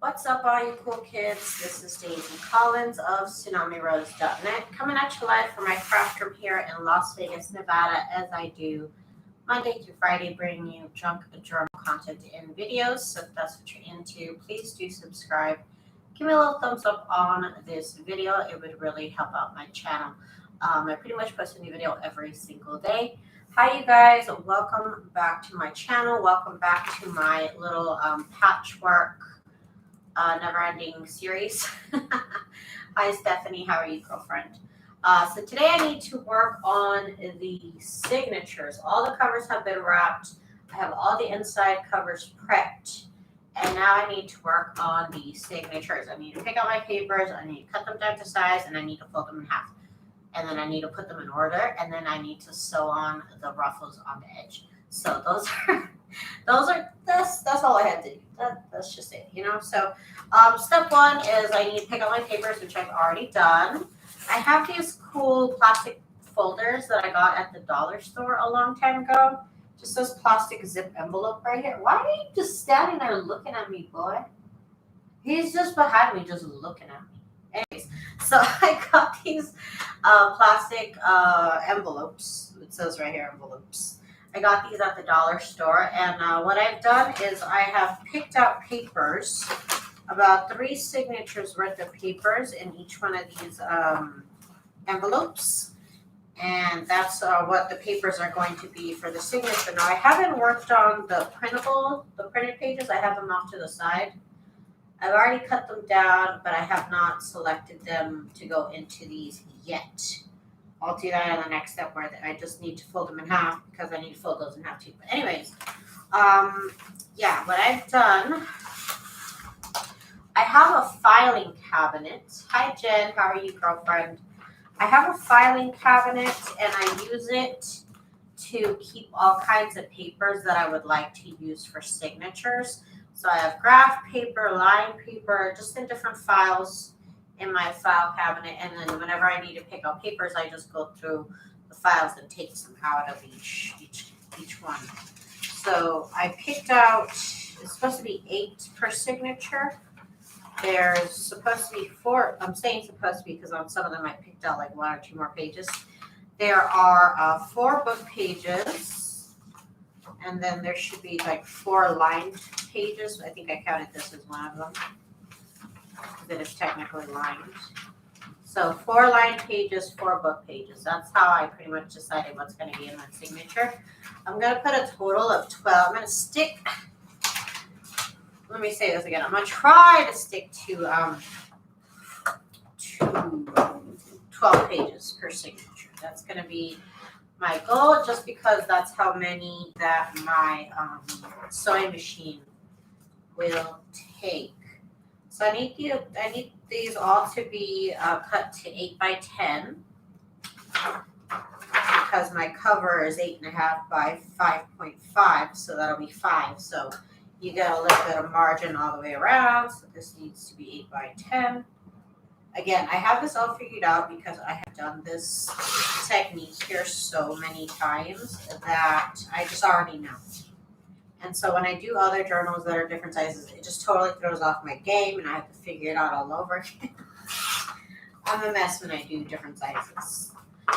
What's up, all you cool kids? This is Daisy Collins of TsunamiRose.net, coming at you live from my craft room here in Las Vegas, Nevada, as I do Monday through Friday, bringing you junk journal content in videos. So if that's what you're into, please do subscribe. Give me a little thumbs up on this video. It would really help out my channel. I pretty much post a new video every single day. Hi, you guys. Welcome back to my channel. Welcome back to my little patchwork never-ending series. Hi, Stephanie. How are you, girlfriend? So today I need to work on the signatures. All the covers have been wrapped. I have all the inside covers prepped. And now I need to work on the signatures. I need to pick out my papers. I need to cut them down to size, and I need to fold them in half. And then I need to put them in order, and then I need to sew on the ruffles on the edge. So that's all I had to do. That's just it, you know. So step one is I need to pick out my papers, which I've already done. I have these cool plastic folders that I got at the dollar store a long time ago. Just this plastic zip envelope right here. Why are you just standing there looking at me, boy? He's just behind me, just looking at me. Anyways, so I got these plastic envelopes. It says right here, envelopes. I got these at the dollar store, and what I've done is I have picked out papers, about 3 signatures worth of papers in each one of these envelopes, and that's what the papers are going to be for the signature. Now, I haven't worked on the printed pages. I have them off to the side. I've already cut them down, but I have not selected them to go into these yet. I'll do that in the next step where I just need to fold them in half because I need to fold those in half too. But anyways, yeah, what I've done, I have a filing cabinet. Hi, Jen. How are you, girlfriend? I have a filing cabinet, and I use it to keep all kinds of papers that I would like to use for signatures. So I have graph paper, line paper, just in different files in my file cabinet, and then whenever I need to pick out papers, I just go through the files and take some out of each one. So I picked out, it's supposed to be 8 per signature. There's supposed to be 4. I'm saying supposed to be because on some of them I picked out like 1 or 2 more pages. There are 4 book pages, and then there should be like 4 lined pages. I think I counted this as one of them, that is technically lined. So 4 lined pages, 4 book pages. That's how I pretty much decided what's going to be in my signature. I'm going to put a total of 12. I'm going to stick, let me say this again. I'm going to try to stick to 12 pages per signature. That's going to be my goal, just because that's how many that my sewing machine will take. So I need these all to be cut to 8 by 10 because my cover is 8.5 by 5.5, so that'll be 5. So you get a little bit of margin all the way around. So this needs to be 8 by 10. Again, I have this all figured out because I have done this technique here so many times that I just already know. And so when I do other journals that are different sizes, it just totally throws off my game, and I have to figure it out all over again. I'm a mess when I do different sizes.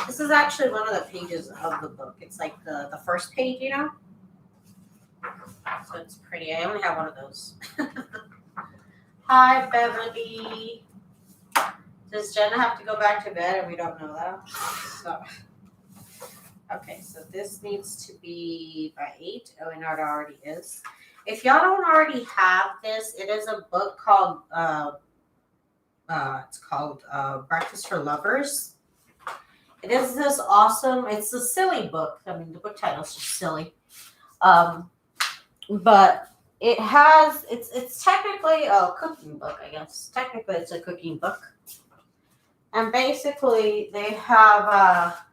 This is actually one of the pages of the book. It's like the first page, you know? So it's pretty. I only have one of those. Hi, Beverly. Does Jenna have to go back to bed, and we don't know that? So... Okay, so this needs to be by 8. Oh, I know it already is. If y'all don't already have this, it is a book called, it's called Breakfast for Lovers. It is this awesome, it's a silly book. I mean, the book title is just silly. But it has, it's technically a cooking book, I guess. Technically, it's a cooking book. And basically, they have...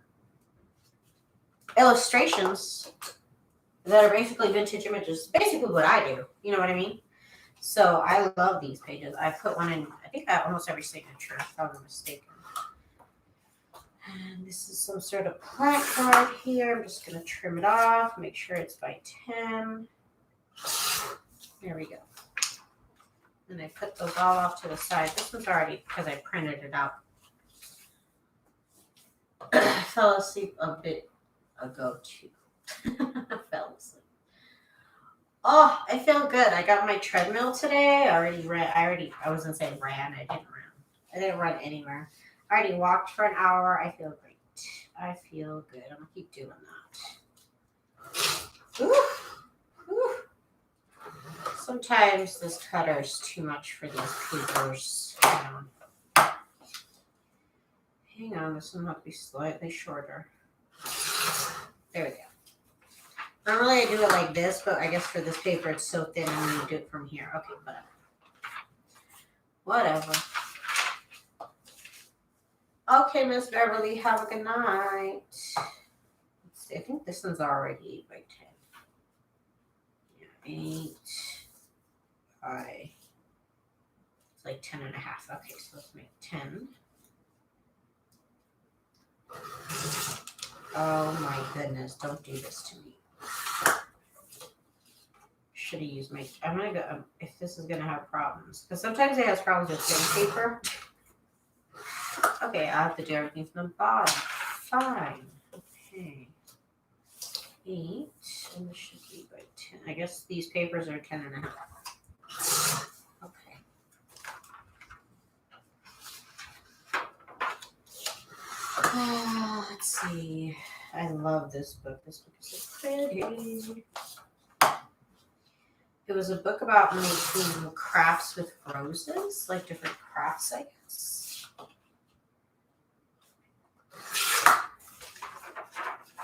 illustrations that are basically vintage images, basically what I do, you know what I mean? So I love these pages. I put one in, I think, almost every signature, if I'm not mistaken. And this is some sort of plant card here. I'm just going to trim it off, make sure it's by 10. There we go. And I put those all off to the side. This one's already, because I printed it out. I fell asleep a bit ago too. I fell asleep. Oh, I feel good. I got my treadmill today. I already ran. I wasn't saying ran. I didn't run anywhere. I already walked for an hour. I feel great. I feel good. I'm gonna keep doing that. Ooh. Ooh. Sometimes this cutter is too much for these papers. Hang on, this one might be slightly shorter. There we go. Normally I do it like this, but I guess for this paper it's so thin I'm going to do it from here. Okay, whatever. Okay, Miss Beverly, have a good night. Let's see, I think this one's already 8 by 10. Yeah, 8 by, it's like 10 and a half. Okay, so let's make 10. Oh my goodness, don't do this to me. Should have used my, I'm gonna go, if this is gonna have problems, because sometimes it has problems with thin paper. Okay, I have to do everything from the bottom. Fine. Okay. 8, and this should be by 10. I guess these papers are 10 and a half. Okay. Let's see. I love this book. This book is so pretty. It was a book about making crafts with roses, like different crafts, I guess.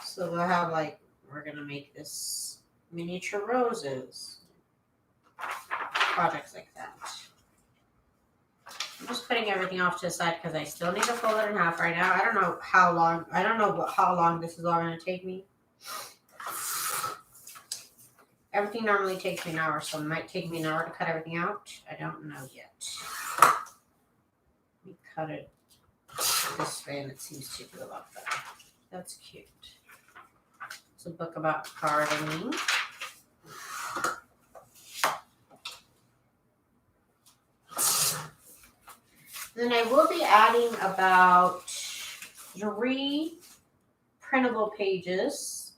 So we'll have like, we're gonna make this miniature roses, projects like that. I'm just putting everything off to the side because I still need to fold it in half right now. I don't know how long. I don't know how long this is all gonna take me. Everything normally takes me an hour, so it might take me an hour to cut everything out. I don't know yet. Let me cut it this way, and it seems to do a lot better. That's cute. It's a book about gardening. Then I will be adding about 3 printable pages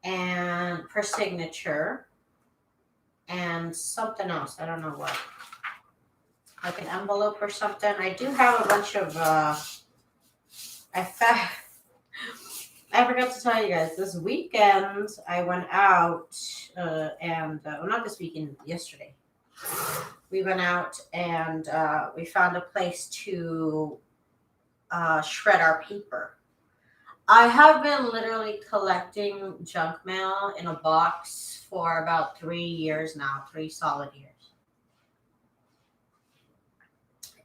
and per signature and something else. I don't know what. Like an envelope or something. I do have a bunch of I forgot to tell you guys, this weekend I went out and well, not this weekend, yesterday. We went out and we found a place to shred our paper. I have been literally collecting junk mail in a box for about 3 years now, 3 solid years.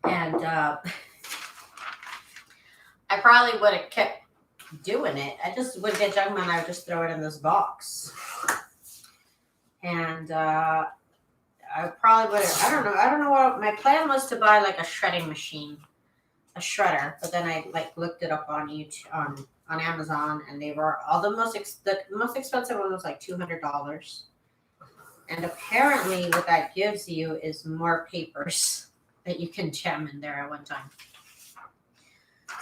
And I probably would have kept doing it. I just would get junk mail and I would just throw it in this box. And I probably would have, I don't know what, my plan was to buy like a shredding machine, a shredder, but then I like looked it up on YouTube, on Amazon, and they were all the most expensive one was like $200. And apparently what that gives you is more papers that you can jam in there at one time.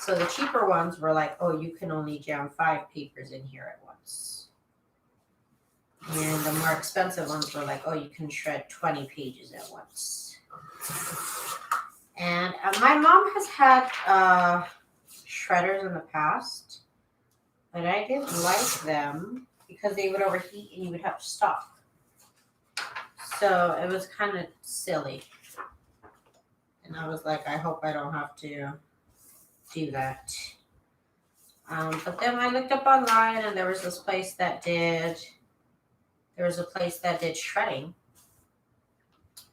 So the cheaper ones were like, oh, you can only jam 5 papers in here at once. And the more expensive ones were like, oh, you can shred 20 pages at once. And my mom has had shredders in the past, but I didn't like them because they would overheat and you would have to stop. So it was kind of silly. And I was like, I hope I don't have to do that. But then I looked up online and there was this place that did shredding.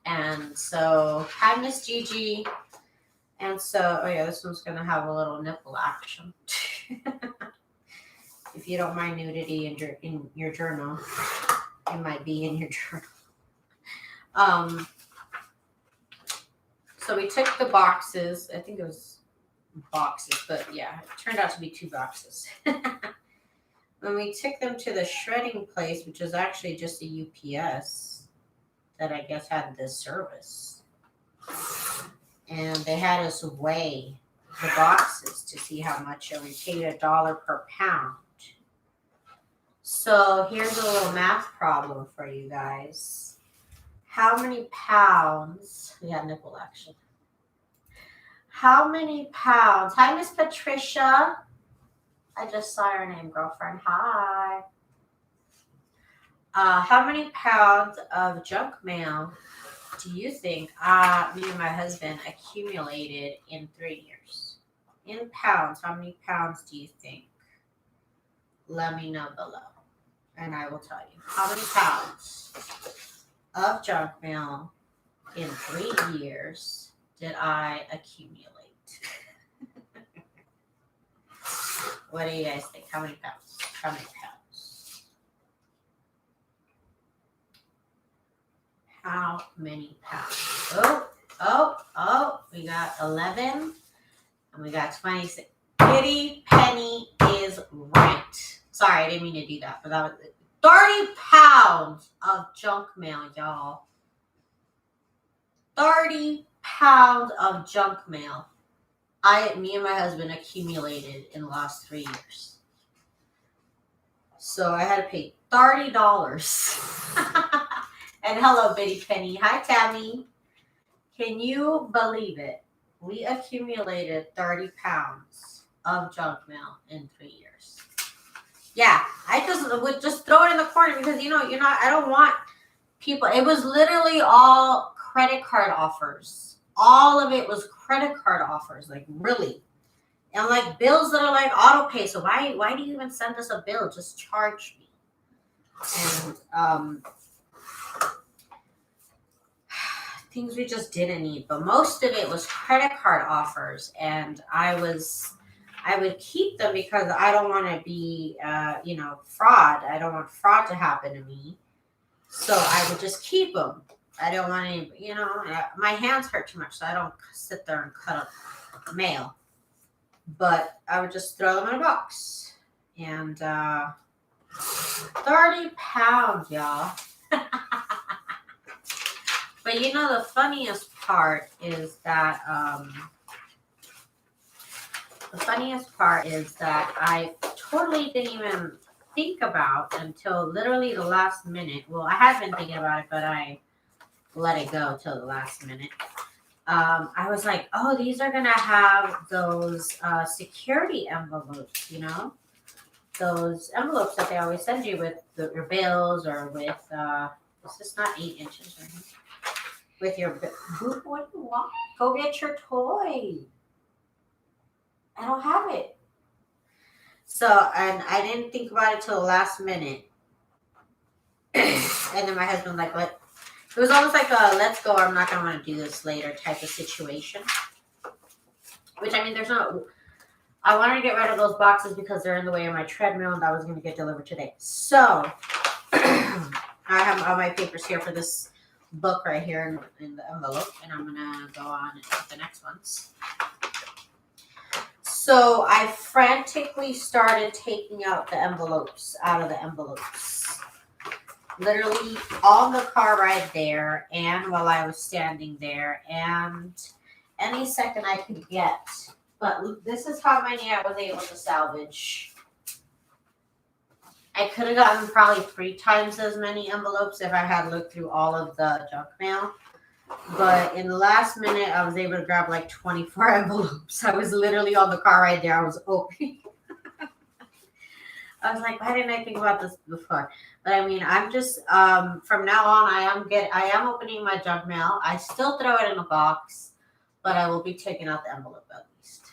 And so, hi, Miss Gigi. And so, oh yeah, this one's going to have a little nipple action. If you don't mind nudity in your journal, it might be in your journal. So we took the boxes. I think it was boxes, but yeah, it turned out to be 2 boxes. When we took them to the shredding place, which was actually just a UPS that I guess had this service. And they had us weigh the boxes to see how much, and we paid $1 per pound. So here's a little math problem for you guys. How many pounds? We got nipple action. How many pounds? Hi, Miss Patricia. I just saw your name, girlfriend. Hi. How many pounds of junk mail do you think me and my husband accumulated in 3 years? In pounds, how many pounds do you think? Let me know below, and I will tell you. How many pounds of junk mail in 3 years did I accumulate? What do you guys think? How many pounds? How many pounds? How many pounds? Oh, we got 11 and we got 26. Kitty Penny is right. Sorry, I didn't mean to do that, but that was 30 pounds of junk mail, y'all. 30 pounds of junk mail. Me and my husband accumulated in the last 3 years. So I had to pay $30. And hello, Bitty Penny. Hi, Tammy. Can you believe it? We accumulated 30 pounds of junk mail in 3 years. Yeah, I would just throw it in the corner because, I don't want people. It was literally all credit card offers. All of it was credit card offers, like really. And like bills that are like auto pay. So why do you even send us a bill? Just charge me. And things we just didn't need. But most of it was credit card offers. And I would keep them because I don't want to be fraud. I don't want fraud to happen to me. So I would just keep them. I don't want any, my hands hurt too much, so I don't sit there and cut up mail. But I would just throw them in a box. And 30 pounds, y'all. But the funniest part is that I totally didn't even think about until literally the last minute. Well, I had been thinking about it, but I let it go till the last minute. I was like, oh, these are going to have those security envelopes, those envelopes that they always send you with your bills or with, this is not 8 inches, right? With your, what do you want? Go get your toy. I don't have it. So, and I didn't think about it till the last minute. And then my husband like, what? It was almost like a let's go, I'm not going to want to do this later type of situation. Which, I mean, I wanted to get rid of those boxes because they're in the way of my treadmill and that was going to get delivered today. So, I have all my papers here for this book right here in the envelope. And I'm going to go on and put the next ones. So, I frantically started taking out the envelopes out of the envelopes. Literally on the car ride there and while I was standing there and any second I could get. But this is how many I was able to salvage. I could have gotten probably 3 times as many envelopes if I had looked through all of the junk mail. But in the last minute, I was able to grab like 24 envelopes. I was literally on the car ride there. I was opening. I was like, why didn't I think about this before? But I mean, I'm just from now on, I am opening my junk mail. I still throw it in a box, but I will be taking out the envelope at least.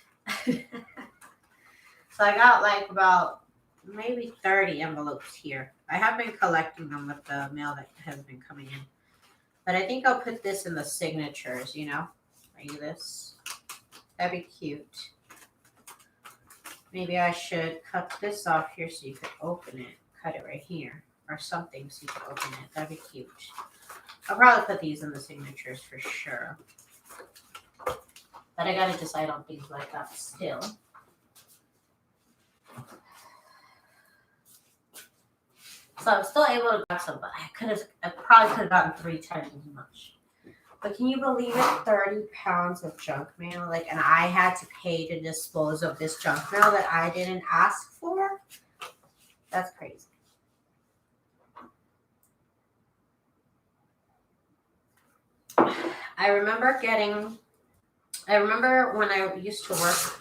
So I got like about maybe 30 envelopes here. I have been collecting them with the mail that has been coming in. But I think I'll put this in the signatures, like this. That'd be cute. Maybe I should cut this off here so you could open it. Cut it right here or something so you could open it. That'd be cute. I'll probably put these in the signatures for sure. But I gotta decide on things like that still. So I'm still able to grab some, but I probably could have gotten 3 times as much. But can you believe it? 30 pounds of junk mail. Like, and I had to pay to dispose of this junk mail that I didn't ask for. That's crazy. I remember when I used to work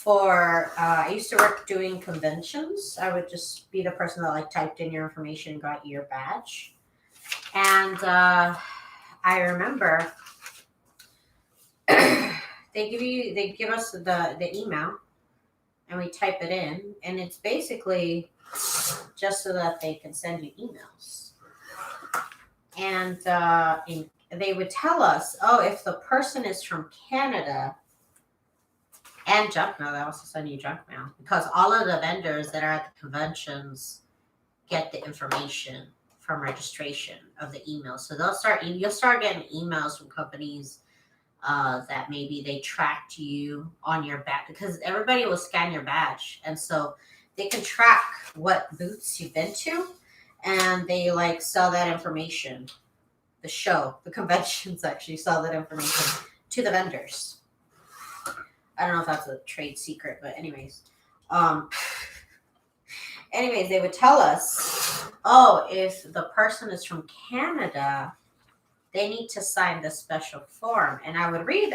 I used to work doing conventions. I would just be the person that like typed in your information and got your badge. And I remember they give us the email and we type it in, and it's basically just so that they can send you emails. And they would tell us, oh, if the person is from Canada, and junk mail, they also send you junk mail, because all of the vendors that are at the conventions get the information from registration of the email. So you'll start getting emails from companies that maybe they tracked you on your badge, because everybody will scan your badge, and so they can track what booths you've been to, and they like sell that information. The conventions actually sell that information to the vendors. I don't know if that's a trade secret, but anyways, they would tell us, oh, if the person is from Canada, they need to sign this special form. And I read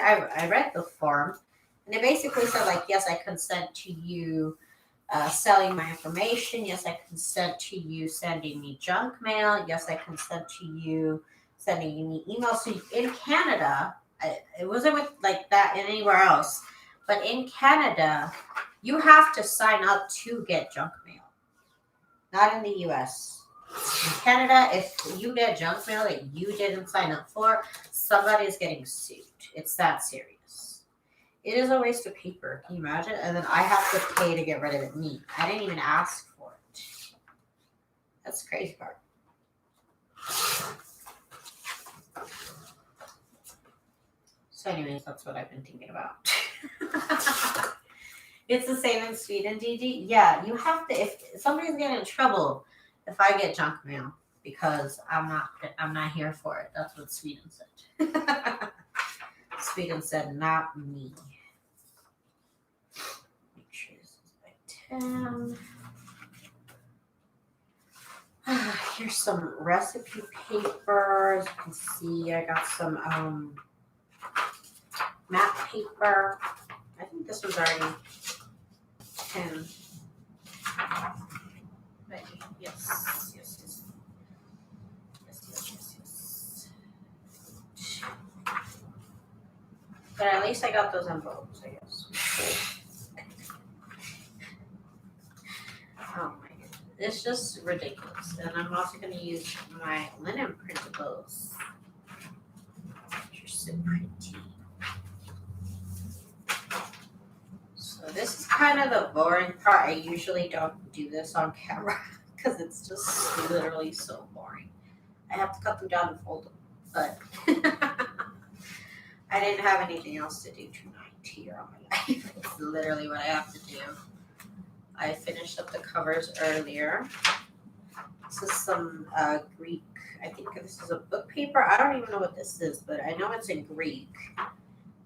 the form, and it basically said like, yes, I consent to you selling my information. Yes, I consent to you sending me junk mail. Yes, I consent to you sending me emails. So in Canada, it wasn't with like that anywhere else, but in Canada, you have to sign up to get junk mail. Not in the US. In Canada, if you get junk mail that you didn't sign up for, somebody is getting sued. It's that serious. It is a waste of paper. Can you imagine? And then I have to pay to get rid of it. Me. I didn't even ask for it. That's the crazy part. So anyways, that's what I've been thinking about. It's the same in Sweden, DG. Yeah, you have to, if somebody's getting in trouble if I get junk mail, because I'm not here for it. That's what Sweden said. Sweden said, not me. Make sure this is by 10. Here's some recipe paper. As you can see, I got some matte paper. I think this was already 10. Yes. But at least I got those envelopes, I guess. Oh my goodness. It's just ridiculous. And I'm also going to use my linen printables, which are so pretty. So this is kind of the boring part. I usually don't do this on camera because it's just literally so boring. I have to cut them down and fold them. But I didn't have anything else to do tonight here on my life. It's literally what I have to do. I finished up the covers earlier. This is some Greek. I think this is a book paper. I don't even know what this is, but I know it's in Greek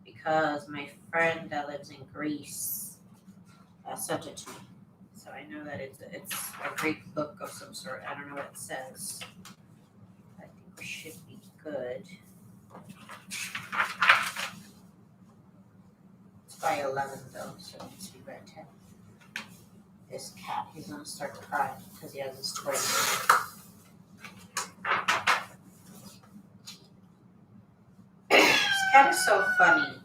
because my friend that lives in Greece sent it to me. So I know that it's a Greek book of some sort. I don't know what it says. I think it should be good. It's by 11 though, so it needs to be by 10. This cat, he's gonna start crying because he has his toy. This cat is so funny.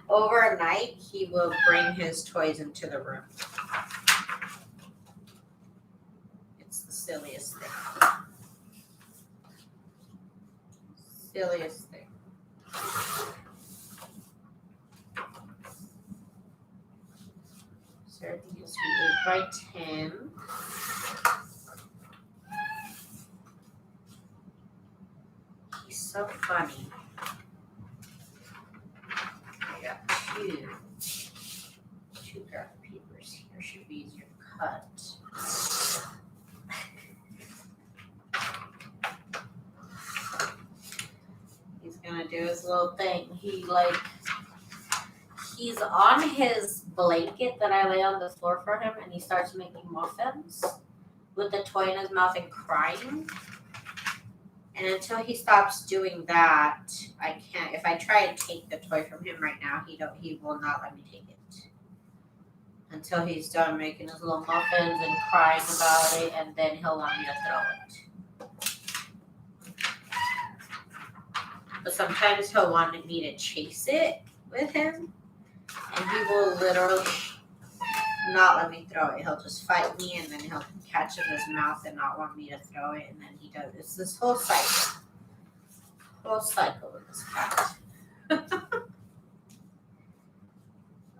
Overnight, he will bring his toys into the room. It's the silliest thing. Silliest thing. So everything has to be 8 by 10. He's so funny. I got two graph papers here. Should be easier to cut. to do his little thing. He's on his blanket that I lay on the floor for him, and he starts making muffins with the toy in his mouth and crying. And until he stops doing that, I can't. If I try and take the toy from him right now, he will not let me take it until he's done making his little muffins and crying about it, and then he'll want me to throw it. But sometimes he'll want me to chase it with him, and he will literally not let me throw it. He'll just fight me, and then he'll catch it in his mouth and not want me to throw it, and then he does. It's this whole cycle with this cat.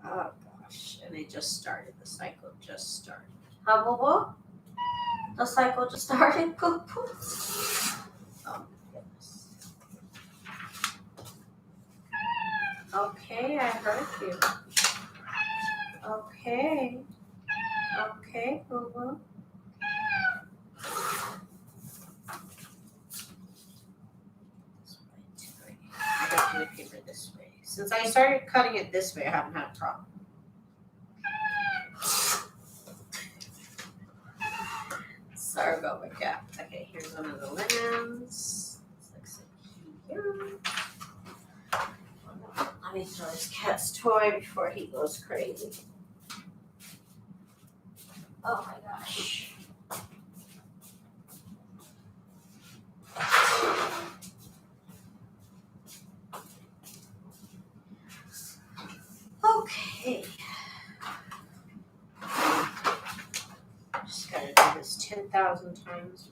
Oh gosh, and it just started. The cycle just started. Huh, Bobo? The cycle just started. Oh my goodness. Okay, I heard you. Okay, Boo-Boo. I got to do the paper this way. Since I started cutting it this way, I haven't had a problem. Sorry about my cat. Okay, here's one of the linens. Looks like here. Let me throw this cat's toy before he goes crazy. Oh my gosh. Okay. Just gotta do this 10,000 times.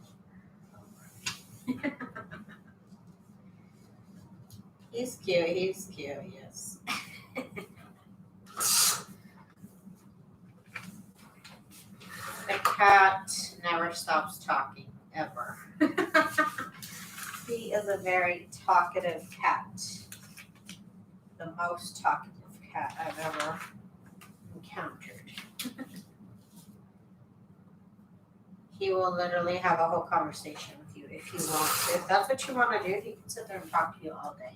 He's cute, yes. The cat never stops talking, ever. He is a very talkative cat. The most talkative cat I've ever encountered. He will literally have a whole conversation with you if you want. If that's what you want to do, he can sit there and talk to you all day.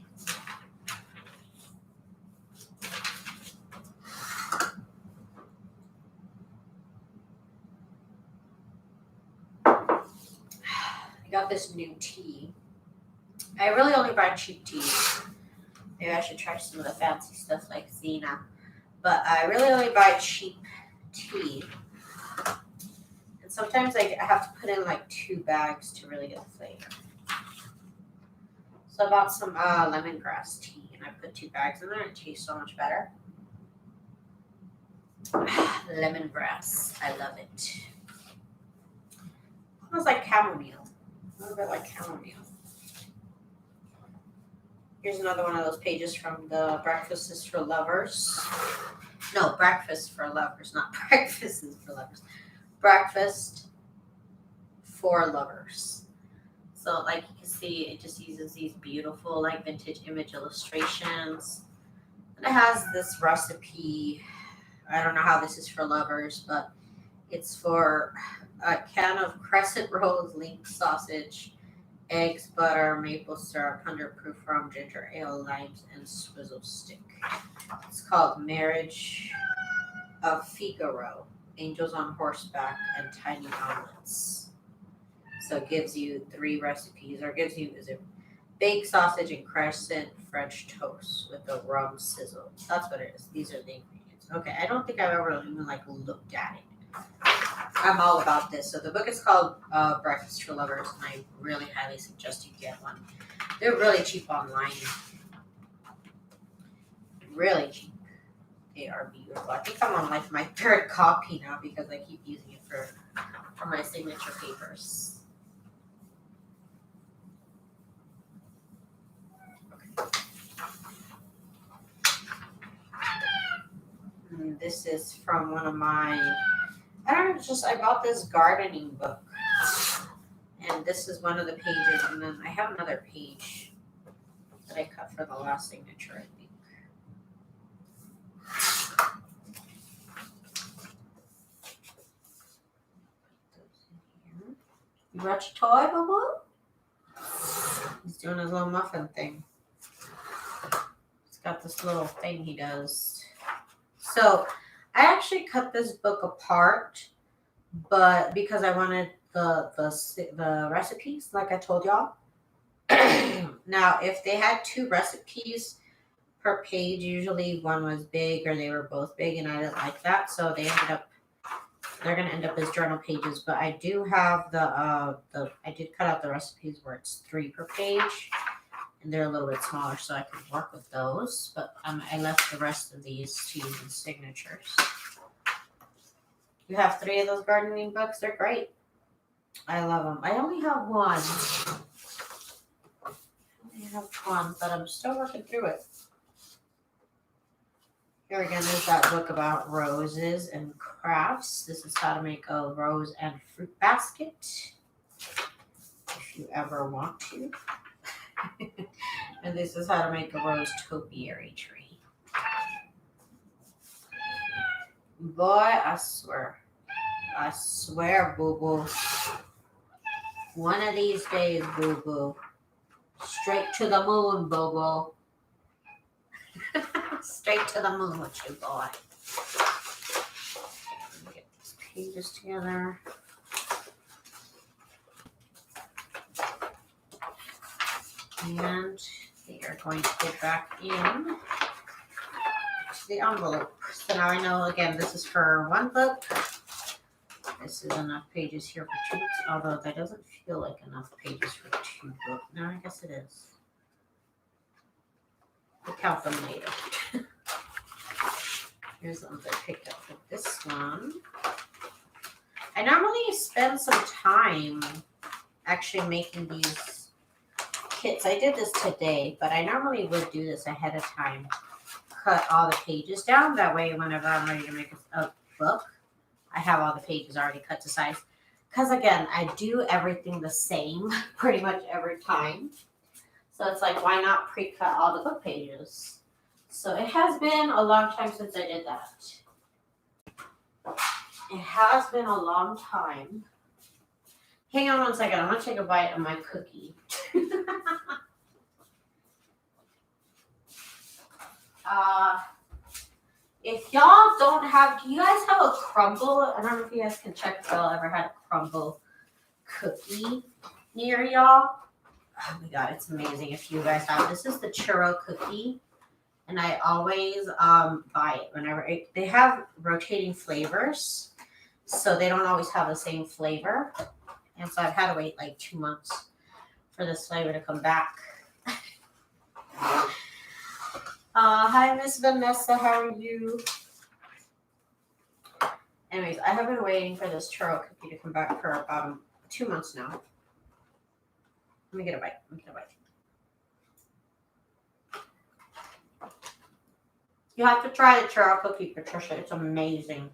I got this new tea. I really only buy cheap tea. Maybe I should try some of the fancy stuff like Xena. But I really only buy cheap tea. And sometimes I have to put in like 2 bags to really get the flavor. So I bought some lemongrass tea and I put 2 bags in there and it tastes so much better. Lemongrass. I love it. It smells like chamomile. A little bit like chamomile. Here's another one of those pages from the Breakfast is for Lovers. No, Breakfast for Lovers, not Breakfast is for Lovers. Breakfast for Lovers. So like you can see, it just uses these beautiful like vintage image illustrations. And it has this recipe. I don't know how this is for lovers, but it's for a can of crescent rolls, link sausage, eggs, butter, maple syrup, 100 proof rum, ginger ale, limes, and swizzle stick. It's called Marriage of Figaro, Angels on Horseback, and Tiny Omelets. So it gives you 3 recipes, or gives you, is it baked sausage and crescent French toast with a rum sizzle. That's what it is. These are the ingredients. Okay, I don't think I've ever even like looked at it. I'm all about this. So the book is called Breakfast for Lovers, and I really highly suggest you get one. They're really cheap online. Really cheap. They are beautiful. I think I'm on like my 3rd copy now because I keep using it for my signature papers. Okay. And this is from one of my, I bought this gardening book. And this is one of the pages, and then I have another page that I cut for the last signature, I think. You brought your toy, Bubba? He's doing his little muffin thing. It's got this little thing he does. So I actually cut this book apart, but because I wanted the recipes, like I told y'all. Now, if they had 2 recipes per page, usually one was big or they were both big, and I didn't like that, so they're gonna end up as journal pages. But I do have I did cut out the recipes where it's 3 per page, and they're a little bit smaller, so I can work with those. But I left the rest of these to use in signatures. You have 3 of those gardening books. They're great. I love them. I only have one. But I'm still working through it. Here again is that book about roses and crafts. This is how to make a rose and fruit basket, if you ever want to. And this is how to make a rose topiary tree. Boy, I swear, boo-boo. One of these days, boo-boo. Straight to the moon, boo-boo. Straight to the moon with you, boy. Let me get these pages together. And they are going to get back in to the envelope. So now I know, again, this is for 1 book. This is enough pages here for 2, although that doesn't feel like enough pages for 2 books. No, I guess it is. We'll count them later. Here's the ones I picked up for this one. I normally spend some time actually making these kits. I did this today, but I normally would do this ahead of time. Cut all the pages down. That way, whenever I'm ready to make a book, I have all the pages already cut to size. Because again, I do everything the same pretty much every time. So it's like, why not pre-cut all the book pages? So it has been a long time since I did that. It has been a long time. Hang on one second. I'm going to take a bite of my cookie. If y'all don't have, do you guys have a crumble? I don't know if you guys can check if y'all ever had a crumble cookie near y'all. Oh my god, it's amazing if you guys have. This is the churro cookie, and I always buy it whenever they have rotating flavors, so they don't always have the same flavor, and so I've had to wait like 2 months for this flavor to come back. Hi, Miss Vanessa. How are you? Anyways, I have been waiting for this churro cookie to come back for about 2 months now. Let me get a bite. You have to try the churro cookie, Patricia. It's amazing.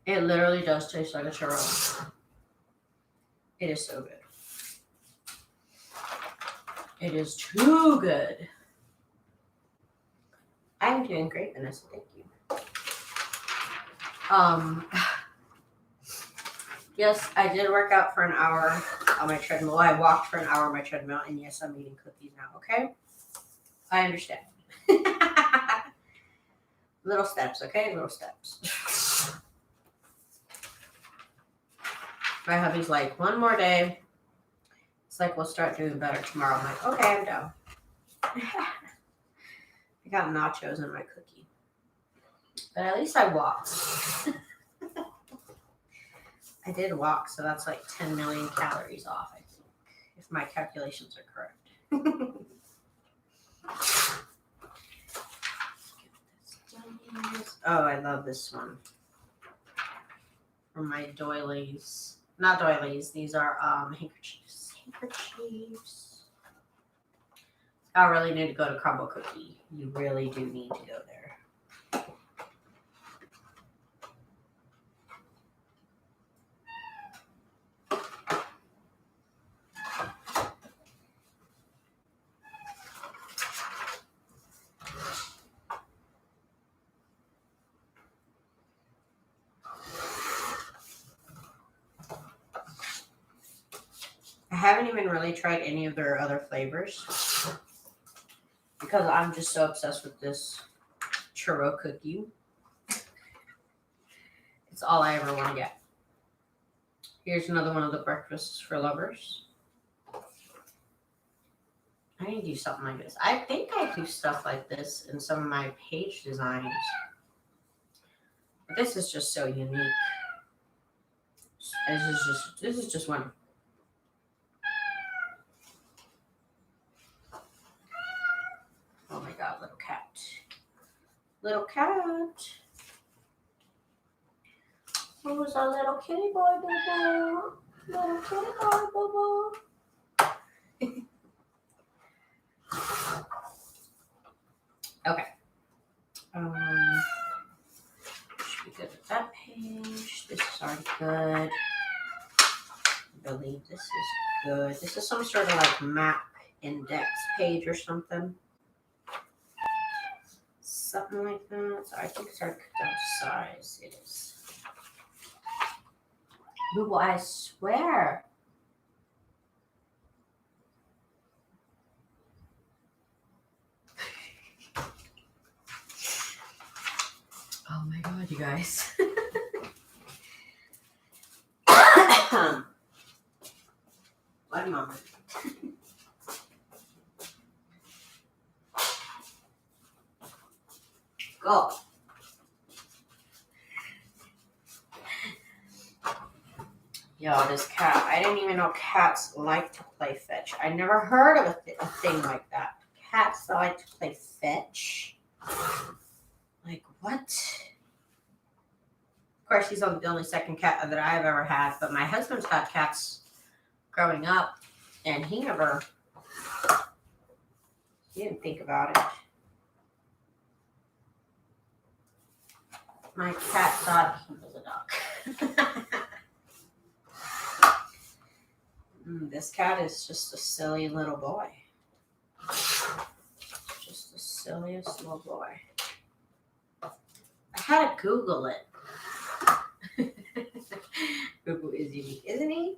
It literally does taste like a churro. It is so good. It is too good. I'm doing great, Vanessa. Thank you. Yes, I did work out for an hour on my treadmill. I walked for an hour on my treadmill, and yes, I'm eating cookies now, okay? I understand. Little steps, okay? Little steps. My hubby's like, 1 more day. It's like, we'll start doing better tomorrow. I'm like, okay, I'm down. I got nachos in my cookie. But at least I walked. I did walk, so that's like 10 million calories off, I think, if my calculations are correct. Oh, I love this one. From my doilies. Not doilies, these are handkerchiefs. I really need to go to Crumble Cookie. You really do need to go there. haven't even really tried any of their other flavors because I'm just so obsessed with this churro cookie. It's all I ever want to get. Here's another one of the breakfasts for lovers. I need to do something like this. I think I do stuff like this in some of my page designs. But this is just so unique. This is just one. Oh my god, little cat. Little cat. Who's our little kitty boy, boo-boo? Little kitty boy, boo-boo. Okay. Should be good with that page. This is already good. I believe this is good. This is some sort of like map index page or something. Something like that. So I think it's already cut down to size. It is. Ooh, I swear. Oh my god, you guys. One moment. Go. Yo, this cat. I didn't even know cats like to play fetch. I never heard of a thing like that. Cats that like to play fetch. Like, what? Of course, he's the only second cat that I've ever had, but my husband's had cats growing up, and he didn't think about it. My cat thought he was a dog. This cat is just a silly little boy. Just the silliest little boy. I had to Google it. Google is unique, isn't he?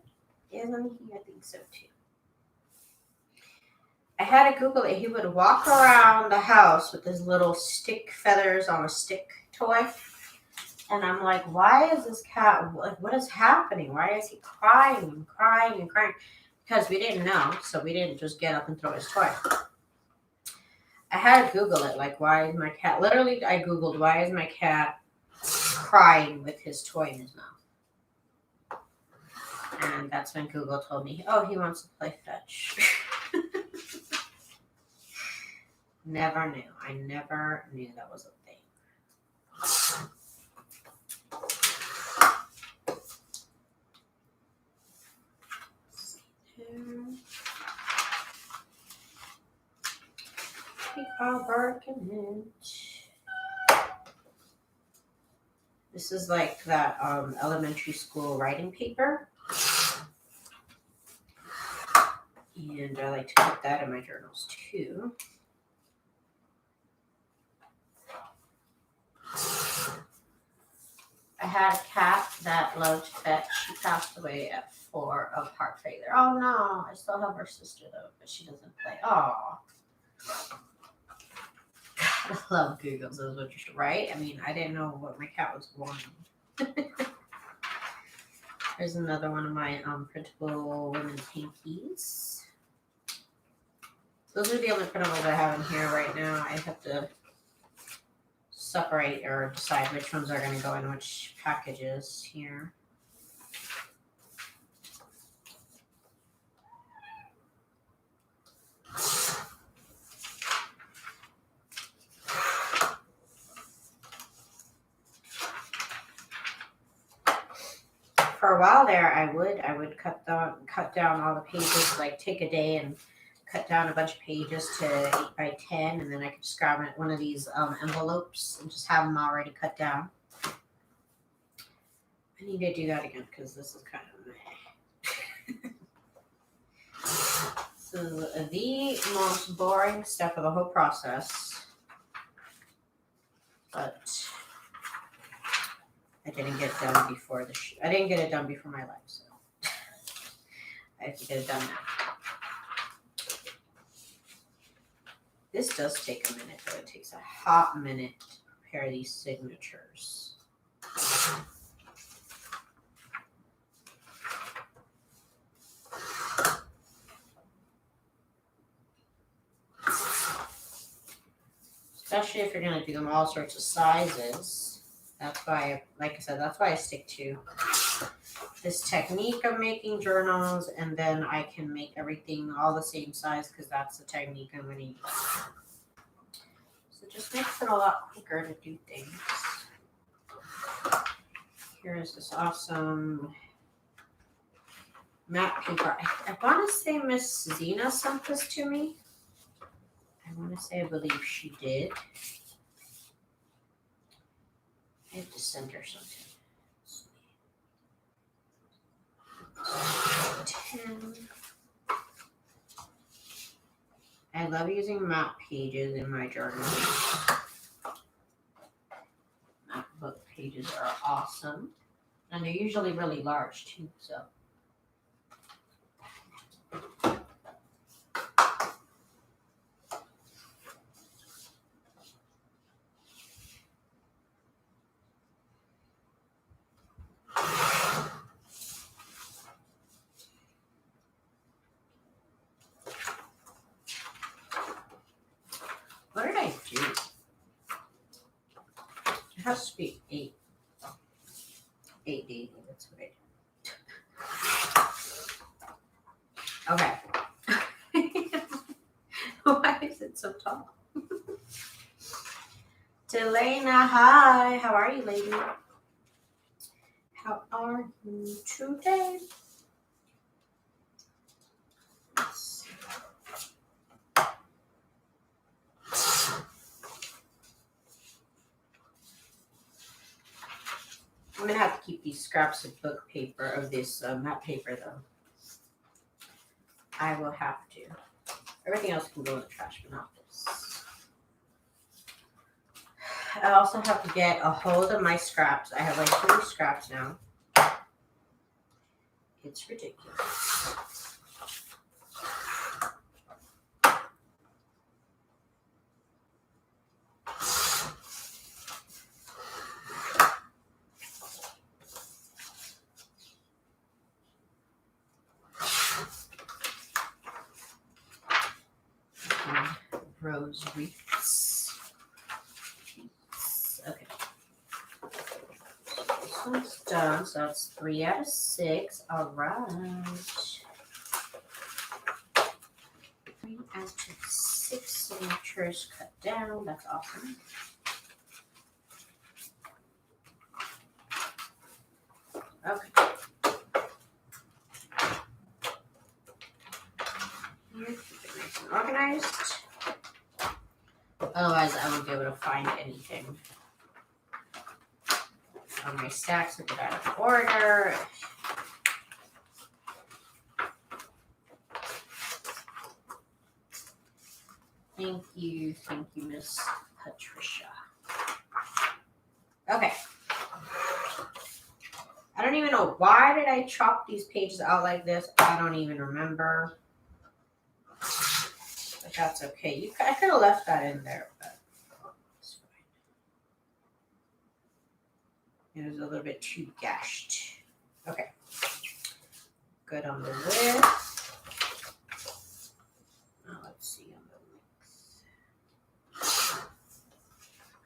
Isn't he? I think so too. I had to Google it. He would walk around the house with his little stick feathers on a stick toy. And I'm like, why is this cat, what is happening? Why is he crying and crying and crying? Because we didn't know, so we didn't just get up and throw his toy. I had to Google it, like, why is my cat, literally I Googled, why is my cat crying with his toy in his mouth? And that's when Google told me, oh, he wants to play fetch. Never knew. I never knew that was a thing. We are working it. This is like that elementary school writing paper. And I like to put that in my journals too. I had a cat that loved fetch. She passed away at 4 of heart failure. Oh no, I still have her sister though, but she doesn't play. Oh, I love Google. So what you should write. I mean, I didn't know what my cat was wanting. There's another one of my printable women's hankies. Those are the only printables I have in here right now. I have to separate or decide which ones are going to go in which packages here. For a while there, I would cut down all the pages, like take a day and cut down a bunch of pages to 8 by 10, and then I could just grab one of these envelopes and just have them already cut down. I need to do that again because this is kind of meh. So the most boring step of the whole process, but I didn't get it done before I didn't get it done before my life, so I have to get it done now. This does take a minute, though. It takes a hot minute to prepare these signatures. Especially if you're going to do them all sorts of sizes. That's why, like I said, that's why I stick to this technique of making journals, and then I can make everything all the same size because that's the technique I'm going to use. So it just makes it a lot quicker to do things. Here's this awesome matte paper. I want to say Miss Zena sent this to me. I want to say I believe she did. I have to send her something. 10. I love using matte pages in my journal. Matte book pages are awesome. And they're usually really large too, so. What did I do? It has to be 8. 880, that's what I did. Okay. Why is it so tall? Delana, hi. How are you, lady? How are you today? I'm gonna have to keep these scraps of book paper, of this matte paper, though. I will have to. Everything else can go in the trash, but not this. I also have to get a hold of my scraps. I have like 3 scraps now. It's ridiculous. Rose wreaths. Okay. This one's done, so that's 3 out of 6. All right. 3 out of 6 signatures cut down. That's awesome. Okay. Here, keep it nice and organized. Otherwise, I won't be able to find anything. On my stacks will get out of order. Thank you, Miss Patricia. Okay. I don't even know, why did I chop these pages out like this? I don't even remember. But that's okay. I could have left that in there, but it's fine. It was a little bit too gashed. Okay. Good on the width. Now let's see on the links.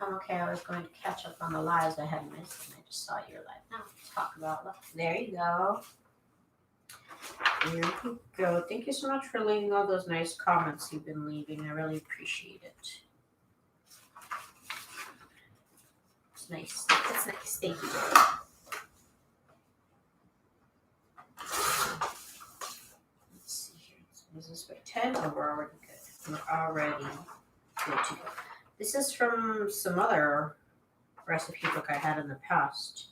I'm okay. I was going to catch up on the lives I had missed, and I just saw your live. Now let's talk about life. There you go. There you go. Thank you so much for leaving all those nice comments you've been leaving. I really appreciate it. It's nice. That's nice. Thank you. Let's see here. Is this by 10? Oh, we're already good. We're already good to go. This is from some other recipe book I had in the past.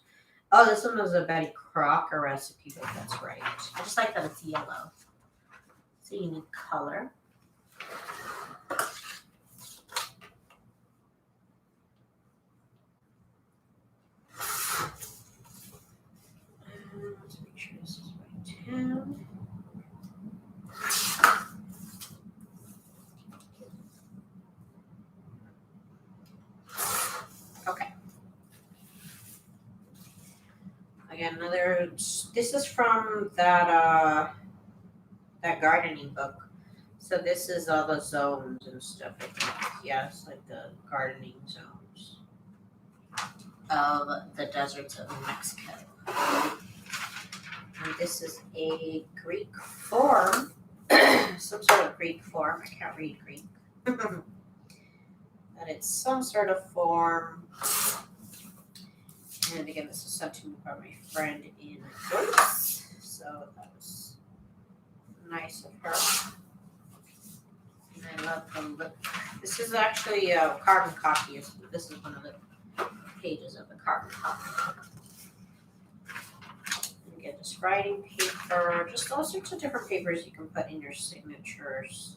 Oh, this one was a Betty Crocker recipe book. That's right. I just like that it's yellow. It's a unique color. Let's make sure this is by 10. again, this is from that gardening book. So this is all the zones and stuff. I think. Yeah, it's like the gardening zones of the deserts of Mexico. And this is a Greek form, some sort of Greek form. I can't read Greek. But it's some sort of form. And again, this was sent to me by my friend in Greece. So that was nice of her. And I love the look. This is actually a carbon copy. This is one of the pages of the carbon copy. You get this writing paper, just all sorts of different papers you can put in your signatures,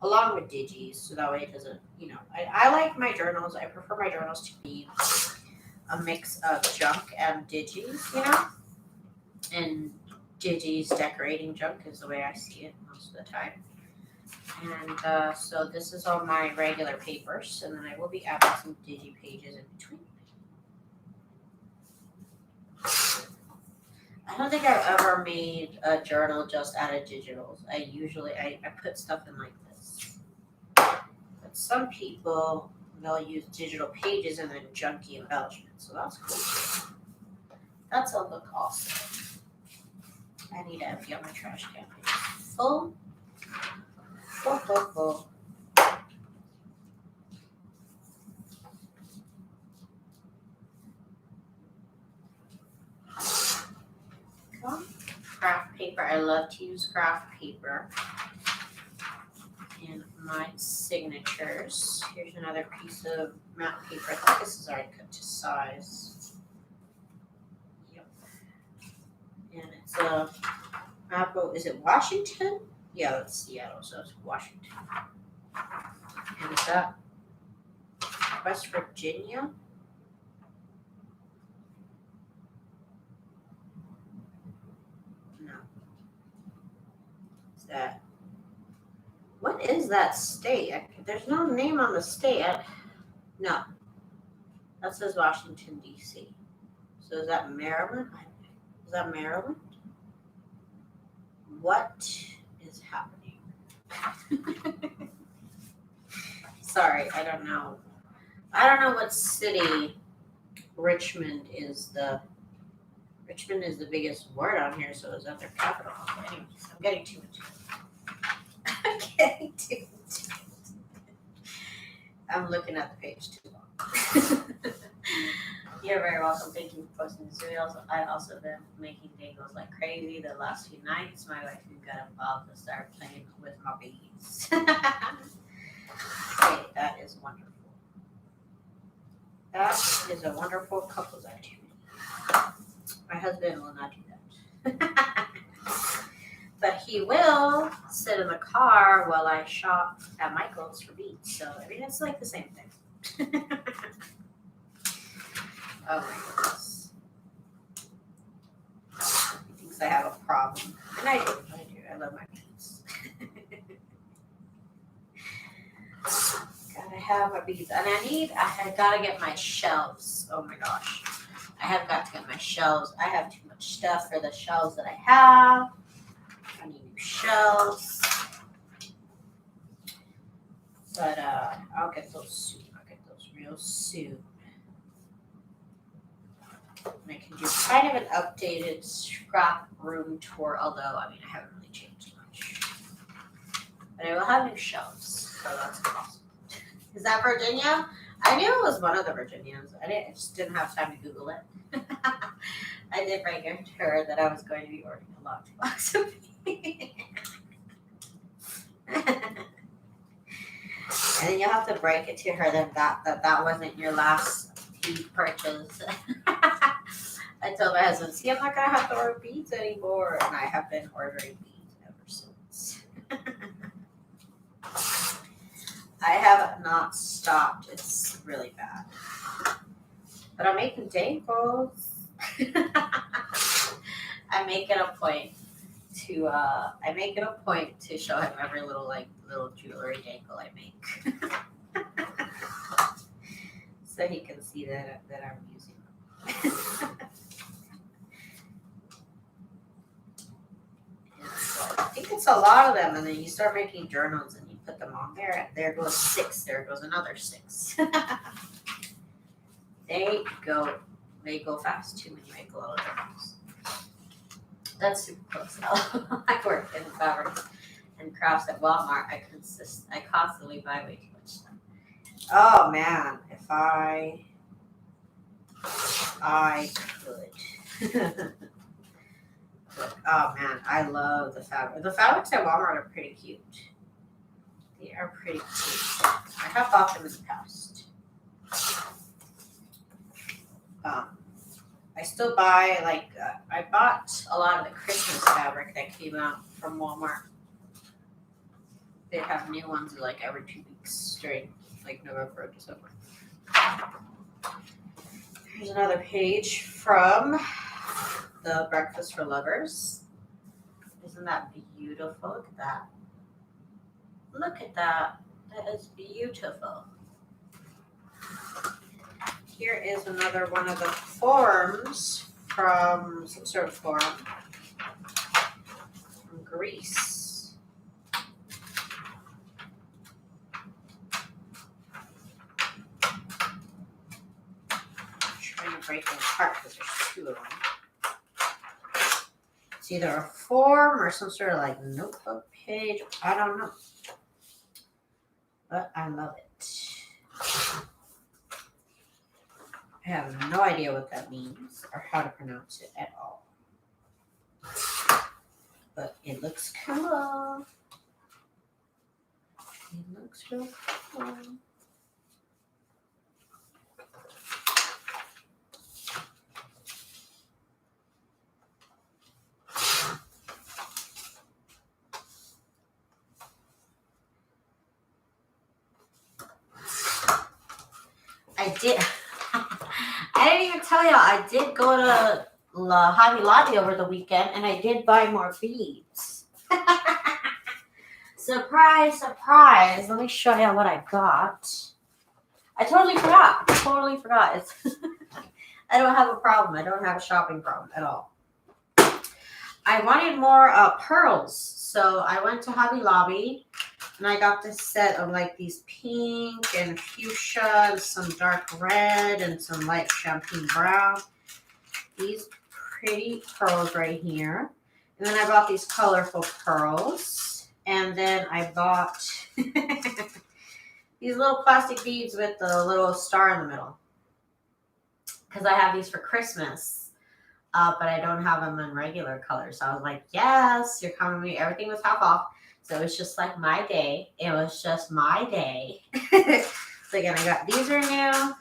along with digis, so that way it doesn't, I like my journals. I prefer my journals to be a mix of junk and digis, and digis decorating junk is the way I see it most of the time. And so this is all my regular papers, and then I will be adding some digi pages in between. I don't think I've ever made a journal just out of digitals. I put stuff in like this. But some people, they'll use digital pages and then junky embellishments. So that's cool. That's a look also. I need to empty out my trash can. Full. Craft paper. I love to use craft paper in my signatures. Here's another piece of matte paper. I think this is already cut to size. Yep. And it's a map of, is it Washington? Yeah, that's Seattle, so it's Washington. And is that West Virginia? No. Is that, what is that state? There's no name on the state. No. That says Washington, D.C. So is that Maryland? Is that Maryland? What is happening? Sorry, I don't know. I don't know what city Richmond is the biggest word on here, so is that their capital? Anyways, I'm getting too into it. I'm looking at the page too long. You're very welcome. Thank you for posting the videos. I've also been making dangles like crazy the last few nights. My wife got involved and started playing with my beads. Okay, that is wonderful. That is a wonderful couples activity. My husband will not do that. But he will sit in the car while I shop at Michael's for beads. So, it's like the same thing. Oh my goodness. He thinks I have a problem. And I do. I love my beads. Gotta have my beads. And I gotta get my shelves. Oh my gosh. I have got to get my shelves. I have too much stuff for the shelves that I have. I need new shelves. But I'll get those soon. I'll get those real soon. And I can do kind of an updated scrap room tour, although, I haven't really changed much. But I will have new shelves, so that's awesome. Is that Virginia? I knew it was one of the Virginians. I just didn't have time to Google it. I did write to her that I was going to be ordering a lockbox of beads. And then you'll have to break it to her that wasn't your last bead purchase. I told my husband, see, I'm not going to have to order beads anymore. And I have been ordering beads ever since. I have not stopped. It's really bad. But I'm making dangles. I make it a point to show him every little jewelry dangle I make. So he can see that I'm using them. a lot of them, and then you start making journals and you put them on there, and there goes 6. There goes another 6. They go fast too when you make a lot of journals. That's super close. I work in fabrics and crafts at Walmart. I constantly buy way too much stuff. Oh man, if I could. Oh man, I love the fabric. The fabrics at Walmart are pretty cute. They are pretty cute. I have bought them in the past. I still buy, I bought a lot of the Christmas fabric that came out from Walmart. They have new ones like every 2 weeks during like November or December. Here's another page from the Breakfast for Lovers. Isn't that beautiful? Look at that. Look at that. That is beautiful. Here is another one of the forms from some sort of forum from Greece. I'm trying to break them apart because there's 2 of them. It's either a form or some sort of like notebook page. I don't know. But I love it. I have no idea what that means or how to pronounce it at all. But it looks cool. It looks real cool. I didn't even tell y'all, I did go to Hobby Lobby over the weekend and I did buy more beads. Surprise, surprise. Let me show y'all what I got. I totally forgot. It's I don't have a problem. I don't have a shopping problem at all. I wanted more pearls. So I went to Hobby Lobby and I got this set of like these pink and fuchsia and some dark red and some light champagne brown. These pretty pearls right here. And then I bought these colorful pearls. And then I bought these little plastic beads with the little star in the middle. Because I have these for Christmas. But I don't have them in regular colors. So I was like, yes, you're coming to me. Everything was half off. So it was just like my day. It was just my day. So again, I got these are new.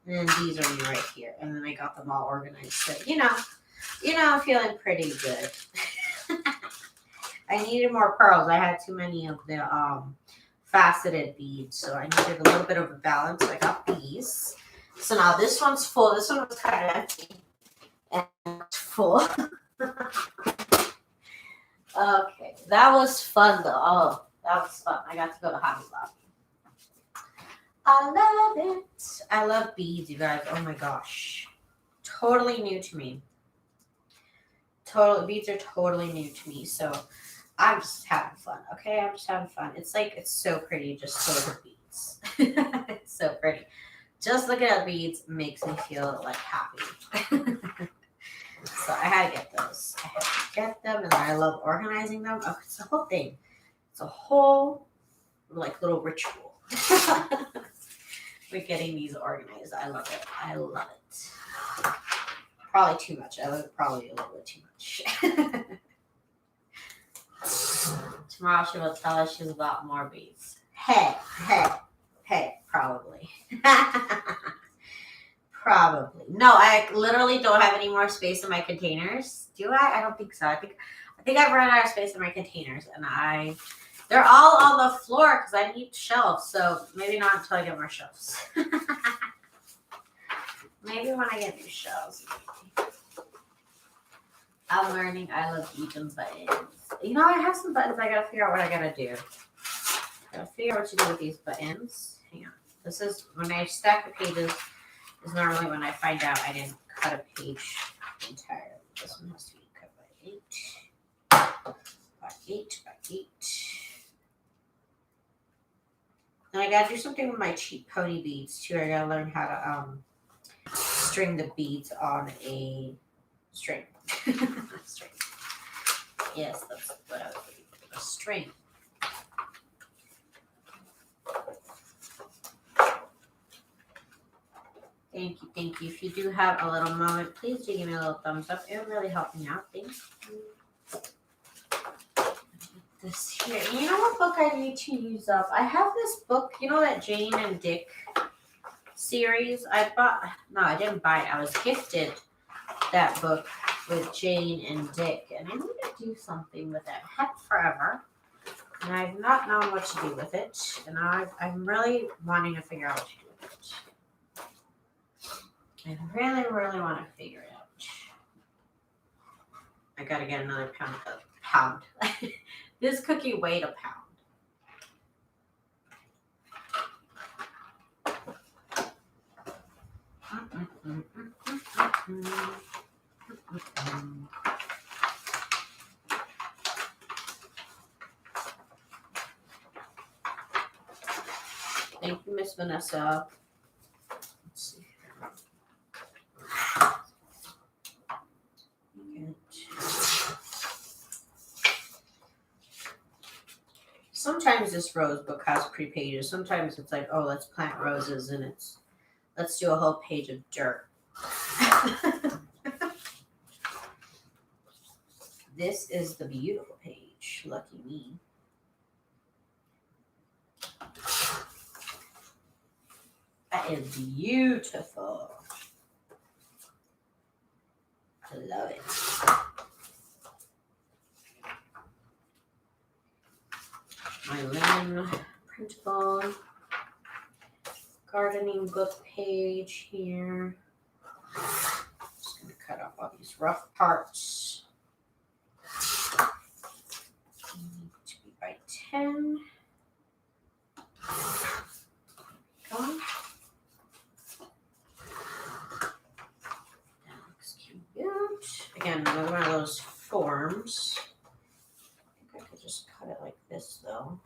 And then these are new right here. And then I got them all organized. So, I'm feeling pretty good. I needed more pearls. I had too many of the faceted beads. So I needed a little bit of a balance. So I got these. So now this one's full. This one was kind of empty. And it's full. Okay, that was fun though. Oh, that was fun. I got to go to Hobby Lobby. I love it. I love beads, you guys. Oh my gosh. Totally new to me. Beads are totally new to me. So I'm just having fun. Okay, I'm just having fun. It's so pretty just full of beads. It's so pretty. Just looking at beads makes me feel like happy. So I had to get those. I had to get them, and I love organizing them. Oh, it's the whole thing. It's a whole, little ritual. We're getting these organized. I love it. I love it. Probably too much. I love it probably a little bit too much. Tomorrow she will tell us she's bought more beads. Hey, probably. Probably. No, I literally don't have any more space in my containers. Do I? I don't think so. I think I've run out of space in my containers, and they're all on the floor because I need shelves. So maybe not until I get more shelves. Maybe when I get new shelves. I'm learning. I love even buttons. I have some buttons. I gotta figure out what I gotta do. Gotta figure out what to do with these buttons. Hang on. This is when I stack the pages. Is normally when I find out I didn't cut a page entirely. This one has to be cut by 8 by 8 by 8. And I gotta do something with my cheap pony beads too. I gotta learn how to string the beads on a string. String. Yes, that's what I was looking for. A string. Thank you, thank you. If you do have a little moment, please do give me a little thumbs up. It would really help me out. Thank you. This here. You know what book I need to use up? I have this book, you know that Jane and Dick series I bought? No, I didn't buy it. I was gifted that book with Jane and Dick, and I need to do something with it. I had it forever, and I've not known what to do with it, and I'm really wanting to figure out what to do with it. I really, really want to figure it out. I gotta get another pound. This cookie weighed a pound. Thank you, Miss Vanessa. Let's see. Sometimes this rose book has pre-pages. Sometimes it's like, oh, let's plant roses, and let's do a whole page of dirt. This is the beautiful page. Lucky me. That is beautiful. I love it. My linen printable gardening book page here. Just going to cut off all these rough parts. Need to be by 10. That looks cute. Again, another one of those forms. I think I could just cut it like this though.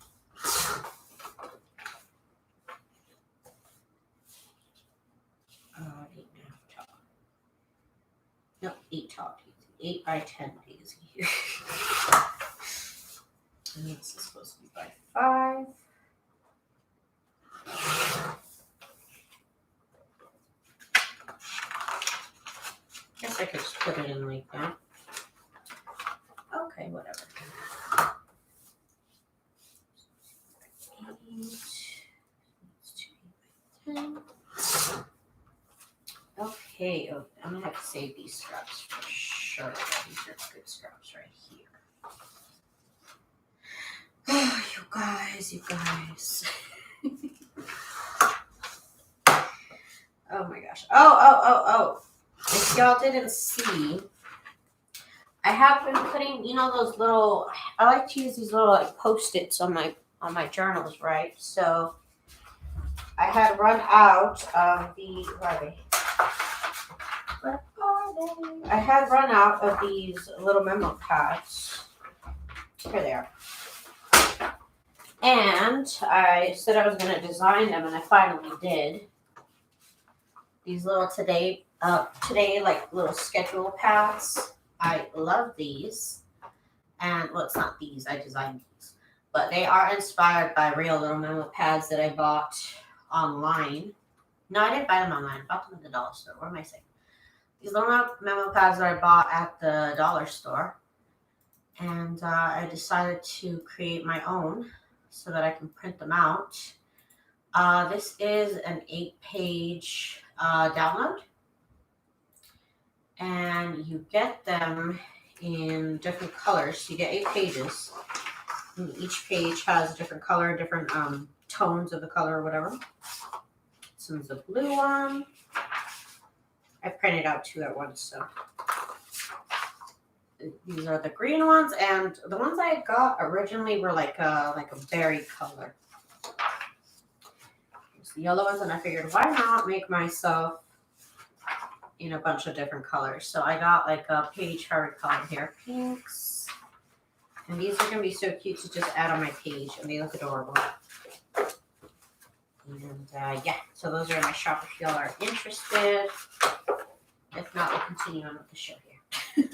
Nope, 8 tall daisy. 8 by 10 daisy here. And this is supposed to be by 5. Guess I could just put it in like that. Okay, whatever. 8. 10. Okay, oh, I'm gonna have to save these scraps for sure. These are good scraps right here. Oh, you guys. Oh my gosh. Oh. If y'all didn't see, I have been putting, you know, those little, I like to use these little like Post-its on my journals, right? So I had run out of the, where are they? I had run out of these little memo pads. Here they are. And I said I was going to design them, and I finally did. These little today like little schedule pads. I love these. And well, it's not these, I designed these. But they are inspired by real little memo pads that I bought online. No, I didn't buy them online. I bought them at the dollar store. What am I saying? These little memo pads that I bought at the dollar store. And I decided to create my own so that I can print them out. This is an 8-page download. And you get them in different colors. You get 8 pages. And each page has a different color, different tones of the color or whatever. This one's a blue one. I printed out 2 at once, so. These are the green ones, and the ones I got originally were like a berry color. Here's the yellow ones, and I figured why not make myself in a bunch of different colors. So I got like a page hard color here, pinks, And these are going to be so cute to just add on my page, and they look adorable. And yeah, so those are in my shop if y'all are interested. If not, we'll continue on with the show here.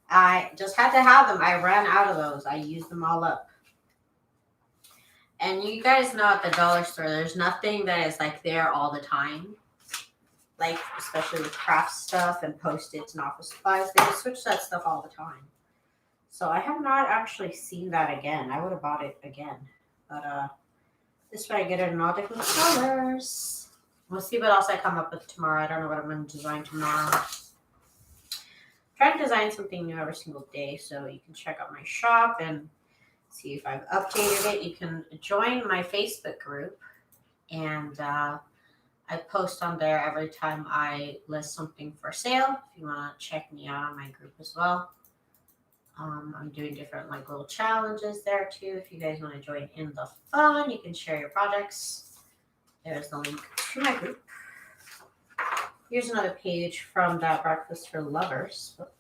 I just had to have them. I ran out of those. I used them all up. And you guys know at the dollar store, there's nothing that is like there all the time. Like, especially with craft stuff and Post-its and office supplies, they switch that stuff all the time. So I have not actually seen that again. I would have bought it again. But this way I get it in all different colors. We'll see what else I come up with tomorrow. I don't know what I'm going to design tomorrow. I'm trying to design something new every single day, so you can check out my shop and see if I've updated it. You can join my Facebook group, and I post on there every time I list something for sale. If you want to check me out on my group as well. I'm doing different like little challenges there too. If you guys want to join in the fun, you can share your projects. There's the link to my group. Here's another page from that Breakfast for Lovers book.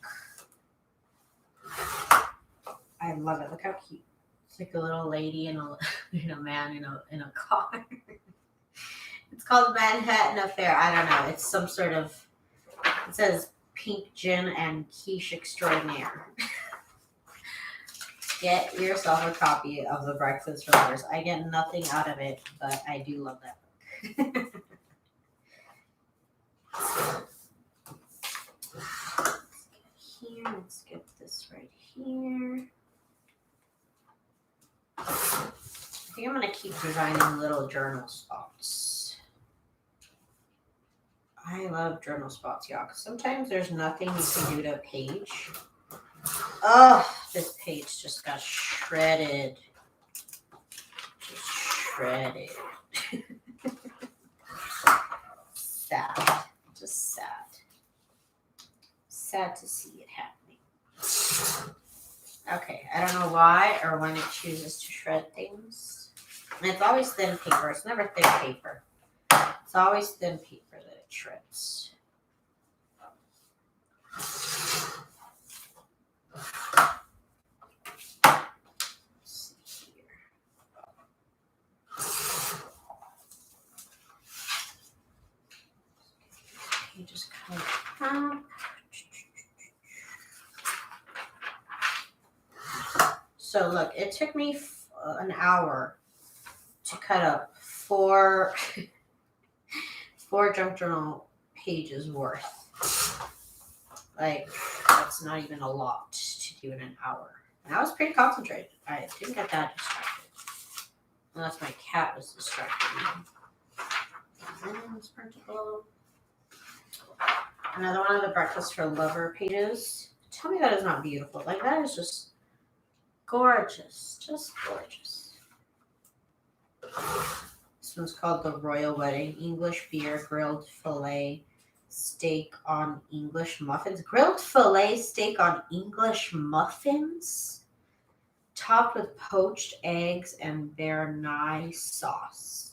I love it. Look how cute. It's like a little lady and a man in a car. It's called Manhattan Affair. I don't know. It's some sort of. It says pink gin and quiche extraordinaire. Get yourself a copy of the Breakfast for Lovers. I get nothing out of it, but I do love that book. Let's get this right here. I think I'm going to keep designing little journal spots. I love journal spots, y'all, because sometimes there's nothing you can do to a page. Oh, this page just got shredded. Just shredded. Sad. Just sad. Sad to see it happening. Okay, I don't know why or when it chooses to shred things. And it's always thin paper. It's never thick paper. It's always thin paper that it shreds. You just cut it up. So look, it took me an hour to cut up four junk journal pages worth. Like, that's not even a lot to do in an hour. And I was pretty concentrated. I didn't get that distracted. Unless my cat was distracting me. It's printable. Another one of the Breakfast for Lover pages. Tell me that is not beautiful. Like, that is just gorgeous. Just gorgeous. This one's called The Royal Wedding. English beer, grilled filet, steak on English muffins. Grilled filet steak on English muffins? Topped with poached eggs and béarnaise sauce.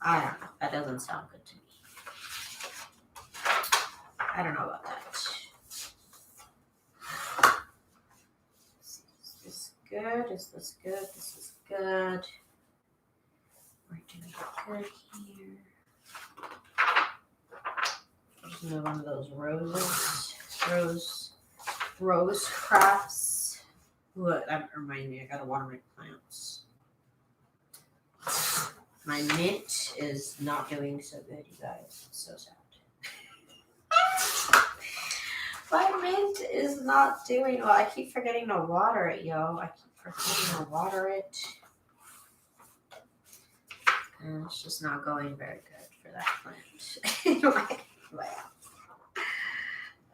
I don't know. That doesn't sound good to me. I don't know about that. Is this good? Is this good? This is good. We're doing good here. There's another one of those rose crafts. Ooh, that reminds me, I gotta water my plants. My mint is not doing so good, you guys. It's so sad. My mint is not doing well. I keep forgetting to water it, yo. I keep forgetting to water it. And it's just not going very good for that plant.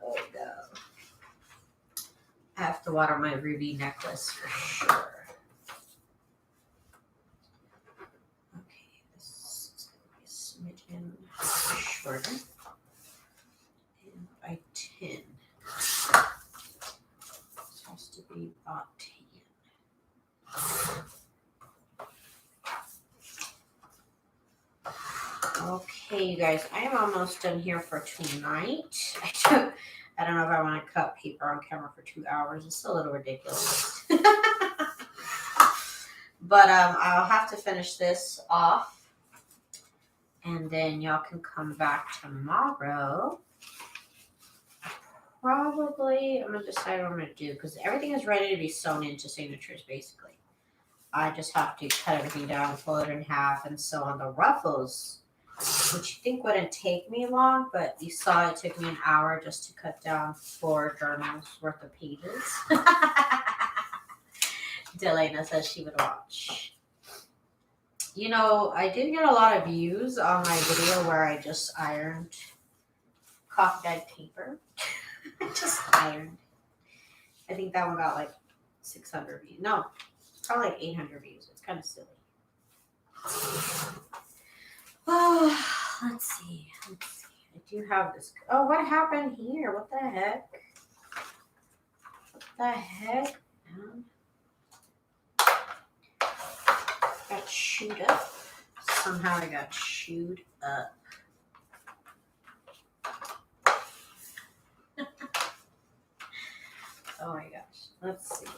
Oh no. I have to water my ruby necklace for sure. Okay, this is going to be a smidgen shorter. And by 10. This has to be about 10. Okay, you guys, I am almost done here for tonight. I don't know if I want to cut paper on camera for 2 hours. It's a little ridiculous. But I'll have to finish this off. And then y'all can come back tomorrow. Probably, I'm going to decide what I'm going to do. Because everything is ready to be sewn into signatures, basically. I just have to cut everything down, fold it in half, and sew on the ruffles. Which you think wouldn't take me long, but you saw it took me an hour just to cut down 4 journals worth of pages. Delana says she would watch. You know, I did get a lot of views on my video where I just ironed coffee dyed paper. Just ironed. I think that one got like 600 views. No, probably like 800 views. It's kind of silly. Oh, let's see. I do have this. Oh, what happened here? What the heck? What the heck? Got chewed up. Somehow I got chewed up. Oh my gosh. Let's see.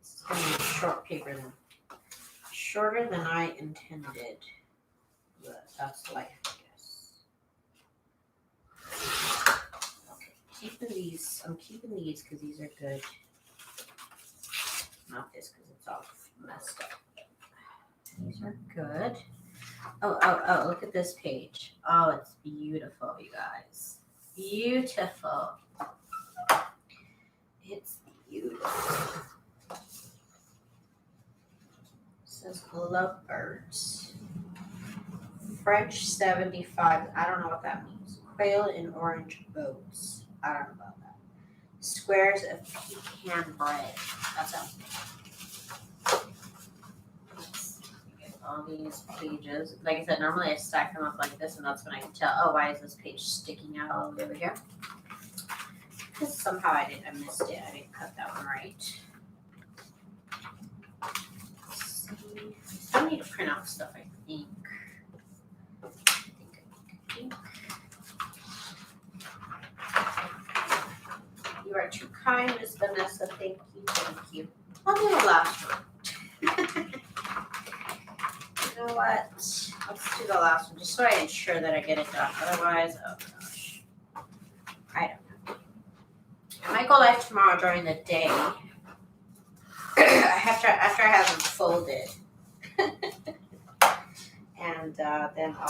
This is going to be short paper then. Shorter than I intended. But that's life, I guess. Okay, I'm keeping these because these are good. Not this because it's all messed up. These are good. Oh, look at this page. Oh, it's beautiful, you guys. Beautiful. It's beautiful. It says lovebirds. French 75. I don't know what that means. Quail in orange boats. I don't know about that. Squares of pecan bread. That sounds good. Get all these pages. Like I said, normally I stack them up like this, and that's when I can tell, oh, why is this page sticking out all the way over here? Because somehow I missed it. I didn't cut that one right. Let's see. I still need to print out stuff, I think. You are too kind, Miss Vanessa. Thank you. I'll do the last one. You know what? Let's do the last one just so I ensure that I get it done. Otherwise, oh gosh. I don't know. I might go live tomorrow during the day. after I have them folded. And then I'll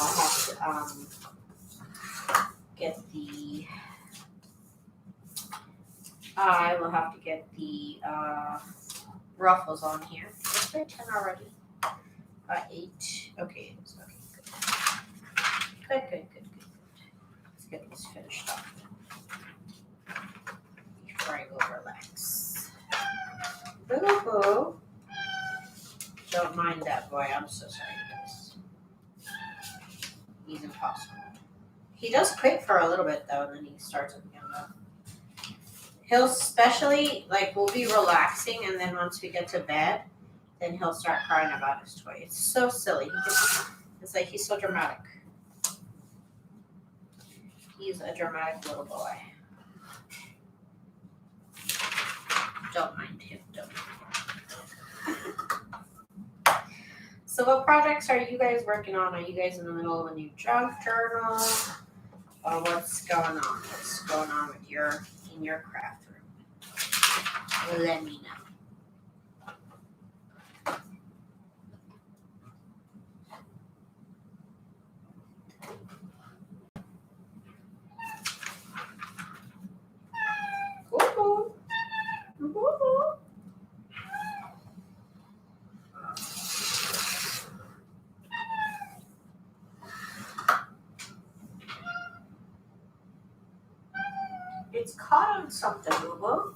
have to get the... I will have to get the ruffles on here. Is there 10 already? 8. Okay, it is. Okay, good. Let's get this finished off before I go relax. Boo-hoo. Don't mind that boy. I'm so sorry, guys. He's impossible. He does quit for a little bit, though, and then he starts up again, though. He'll especially, like, we'll be relaxing, and then once we get to bed, then he'll start crying about his toy. It's so silly. It's like he's so dramatic. He's a dramatic little boy. Don't mind him. So what projects are you guys working on? Are you guys in the middle of a new junk journal? Or what's going on? What's going on with in your craft room? Let me know. Ooh. Ooh. It's caught on something, Boo-Boo.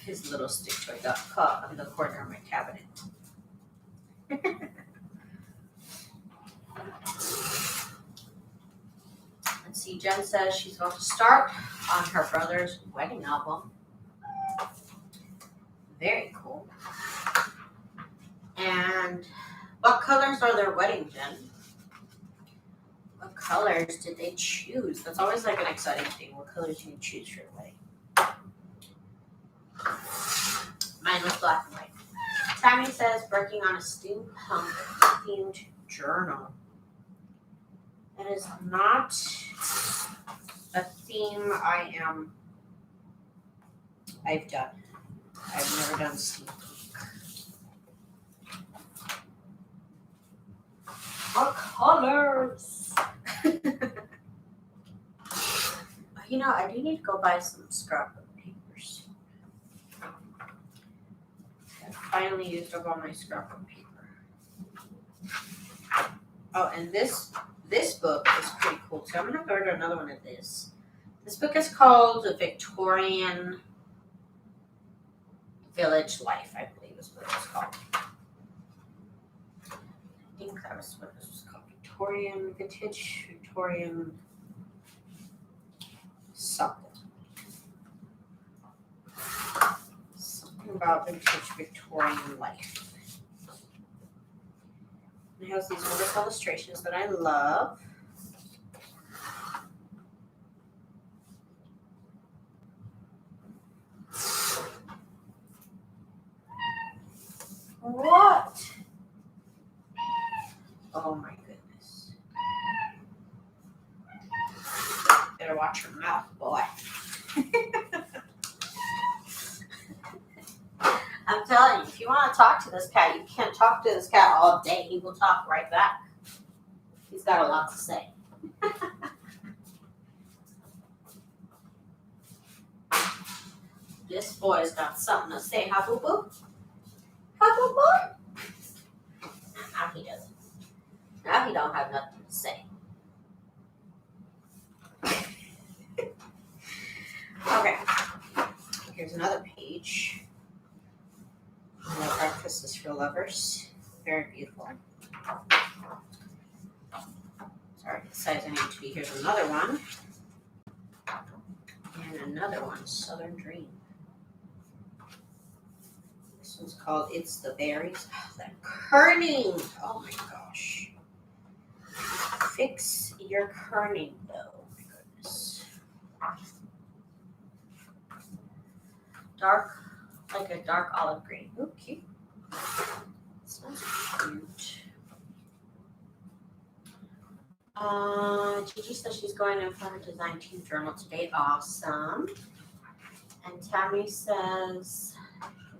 His little stick toy got caught on the corner of my cabinet. Let's see, Jen says she's going to start on her brother's wedding album. Very cool. And What colors are their wedding, Jen? What colors did they choose? That's always like an exciting thing. What colors do you choose for your wedding? Mine was black and white. Tammy says working on a steampunk themed journal. It is not a theme I've done. I've never done steampunk. What colors? You know, I do need to go buy some scrapbook papers. I finally used up all my scrapbook paper. Oh, and this book is pretty cool. So I'm gonna order another one of this. This book is called The Victorian Village Life, I believe is what it's called. I think that was what this was called. Victorian Vintage, Victorian something. Something about vintage Victorian life. It has these wonderful illustrations that I love. What? Oh my goodness. Better watch your mouth, boy. I'm telling you, if you want to talk to this cat, you can't talk to this cat all day. He will talk right back. He's got a lot to say. This boy's got something to say, huh, boo boo? Huh, boo boo? Now he doesn't. Now he don't have nothing to say. Okay. Here's another page. No Breakfast is for Lovers. Very beautiful. Sorry, the size I need to be. Here's another one. And another one, Southern Dream. This one's called It's the Berries. Oh, that kerning. Oh my gosh. Fix your kerning though. Oh my goodness. Dark, like a dark olive green. Ooh, cute. This one's cute. Gigi says she's going in for her design team journal today. Awesome. And Tammy says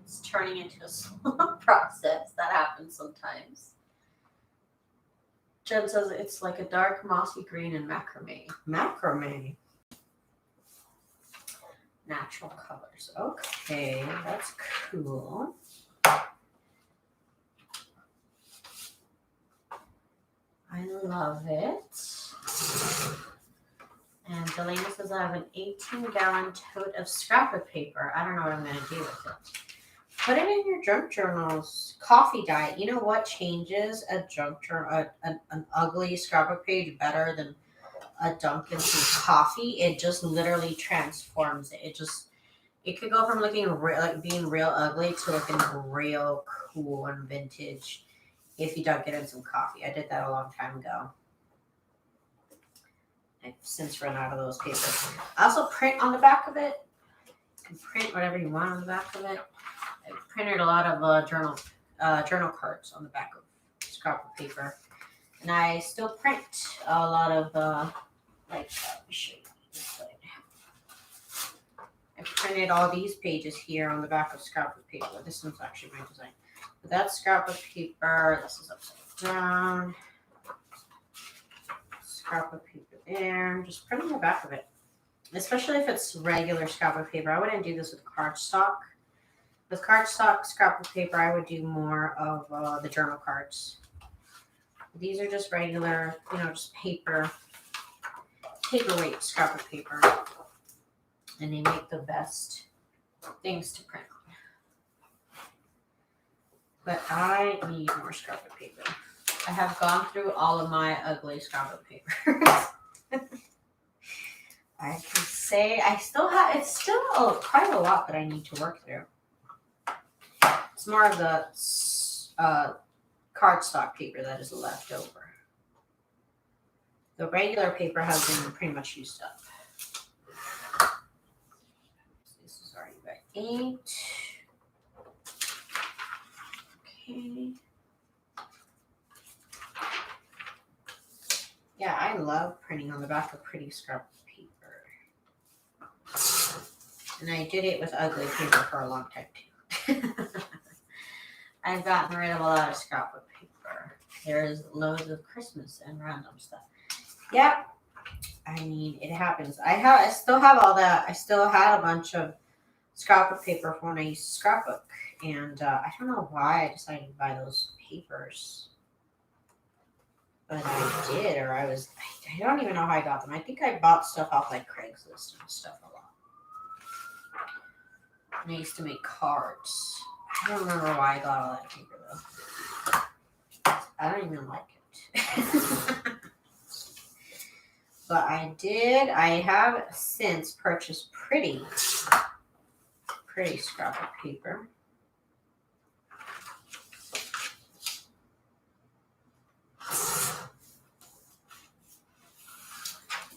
it's turning into a slow process. That happens sometimes. Jen says it's like a dark mossy green and macrame. Macrame. Natural colors. Okay, that's cool. I love it. And Delana says I have an 18-gallon tote of scrapbook paper. I don't know what I'm going to do with it. Put it in your junk journals. Coffee diet. You know what changes a junk journal, an ugly scrapbook page better than a Dunkin's coffee? It just literally transforms it. It could go from looking like being real ugly to looking real cool and vintage if you dunk it in some coffee. I did that a long time ago. I've since run out of those papers. I also print on the back of it. You can print whatever you want on the back of it. I printed a lot of journal cards on the back of scrapbook paper. And I still print a lot of, let me show you this side. I printed all these pages here on the back of scrapbook paper. This one's actually my design. But that's scrapbook paper. This is upside down. Scrapbook paper there. Just print on the back of it. Especially if it's regular scrapbook paper. I wouldn't do this with cardstock. With cardstock scrapbook paper, I would do more of the journal cards. These are just regular, just paperweight scrapbook paper. And they make the best things to print on. But I need more scrapbook paper. I have gone through all of my ugly scrapbook paper. I can say it's still quite a lot that I need to work through. It's more of the cardstock paper that is left over. The regular paper has been pretty much used up. This is already by 8. Okay. Yeah, I love printing on the back of pretty scrap paper. And I did it with ugly paper for a long time too. I've gotten rid of a lot of scrapbook paper. There's loads of Christmas and random stuff. Yep. I mean, it happens. I still have all that. I still had a bunch of scrapbook paper from when I used to scrapbook. And I don't know why I decided to buy those papers. But I did, or I don't even know how I got them. I think I bought stuff off like Craigslist and stuff a lot. And I used to make cards. I don't remember why I got all that paper though. I don't even like it. But I have since purchased pretty scrapbook paper.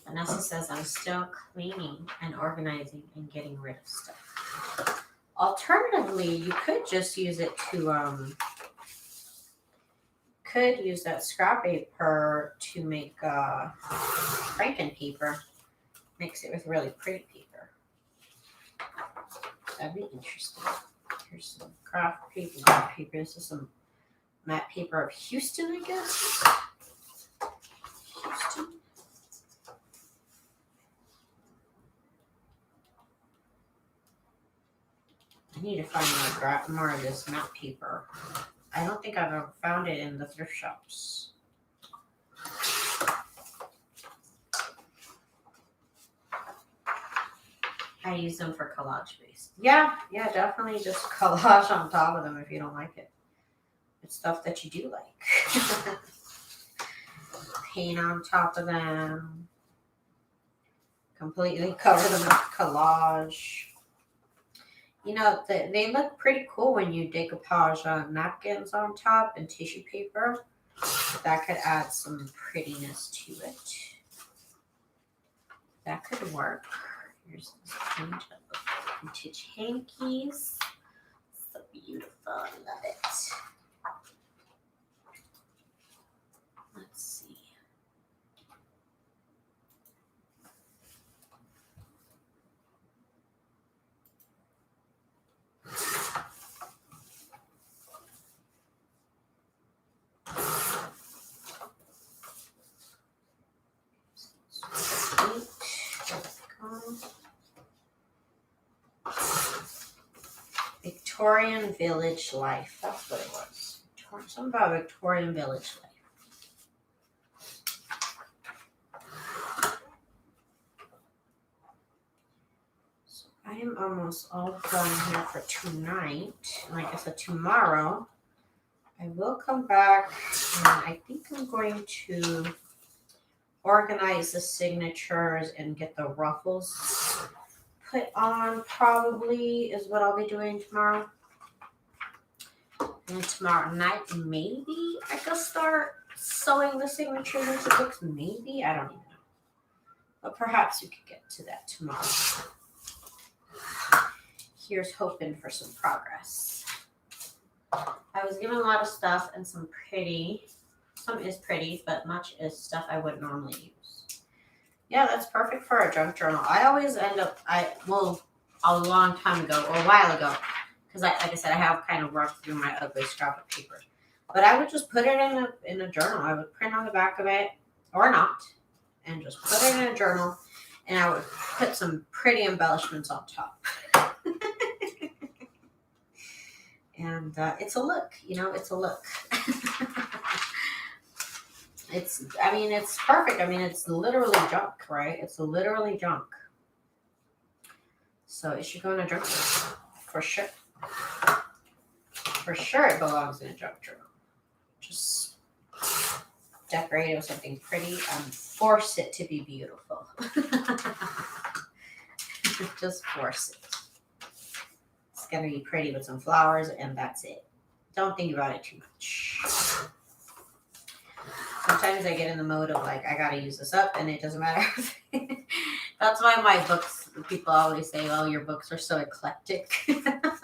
Vanessa says I'm still cleaning and organizing and getting rid of stuff. Alternatively, you could just use it to could use that scrap paper to make Franken paper. Mix it with really pretty paper. That'd be interesting. Here's some craft paper. This is some matte paper of Houston, I guess. Houston. I need to find more of this matte paper. I don't think I've ever found it in the thrift shops. I use them for collage base. Yeah, definitely just collage on top of them if you don't like it. It's stuff that you do like. Paint on top of them. Completely cover them with collage. You know, they look pretty cool when you decoupage napkins on top and tissue paper. That could add some prettiness to it. That could work. Here's this page of vintage hankies. So beautiful. I love it. Let's see. Victorian Village Life. That's what it was. Something about Victorian Village Life. So I am almost all done here for tonight. Like I said, tomorrow I will come back and I think I'm going to organize the signatures and get the ruffles put on, probably is what I'll be doing tomorrow. And tomorrow night, maybe I could start sewing the signatures into books. Maybe, I don't even know. But perhaps we could get to that tomorrow. Here's hoping for some progress. I was given a lot of stuff and some is pretty, but much is stuff I wouldn't normally use. Yeah, that's perfect for a junk journal. I always end up, a long time ago, or a while ago, because like I said, I have kind of worked through my ugly scrapbook paper. But I would just put it in a journal. I would print on the back of it, or not, and just put it in a journal, and I would put some pretty embellishments on top. And it's a look, it's a look. It's perfect. I mean, it's literally junk, right? It's literally junk. So it should go in a junk journal, for sure. For sure it belongs in a junk journal. Just decorate it with something pretty and force it to be beautiful. Just force it. It's going to be pretty with some flowers, and that's it. Don't think about it too much. sometimes I get in the mode of like, I gotta use this up and it doesn't matter. That's why my books, people always say, oh, your books are so eclectic. Because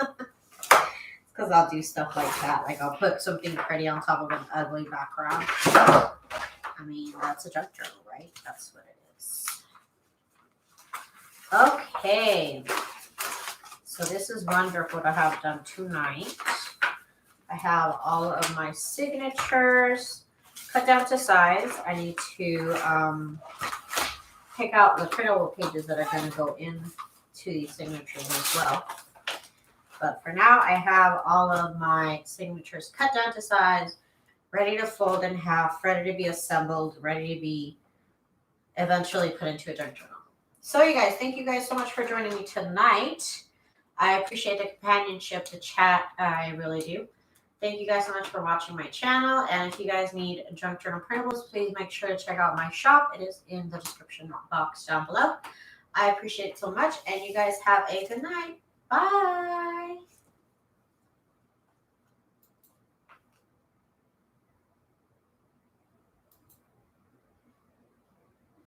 I'll do stuff like that. Like I'll put something pretty on top of an ugly background. I mean, that's a junk journal, right? That's what it is. Okay. So this is wonderful to have done tonight. I have all of my signatures cut down to size. I need to pick out the printable pages that are going to go into these signatures as well. But for now, I have all of my signatures cut down to size, ready to fold in half, ready to be assembled, ready to be eventually put into a junk journal. So you guys, thank you guys so much for joining me tonight. I appreciate the companionship, the chat. I really do. Thank you guys so much for watching my channel. And if you guys need junk journal printables, please make sure to check out my shop. It is in the description box down below. I appreciate it so much. And you guys have a good night. Bye.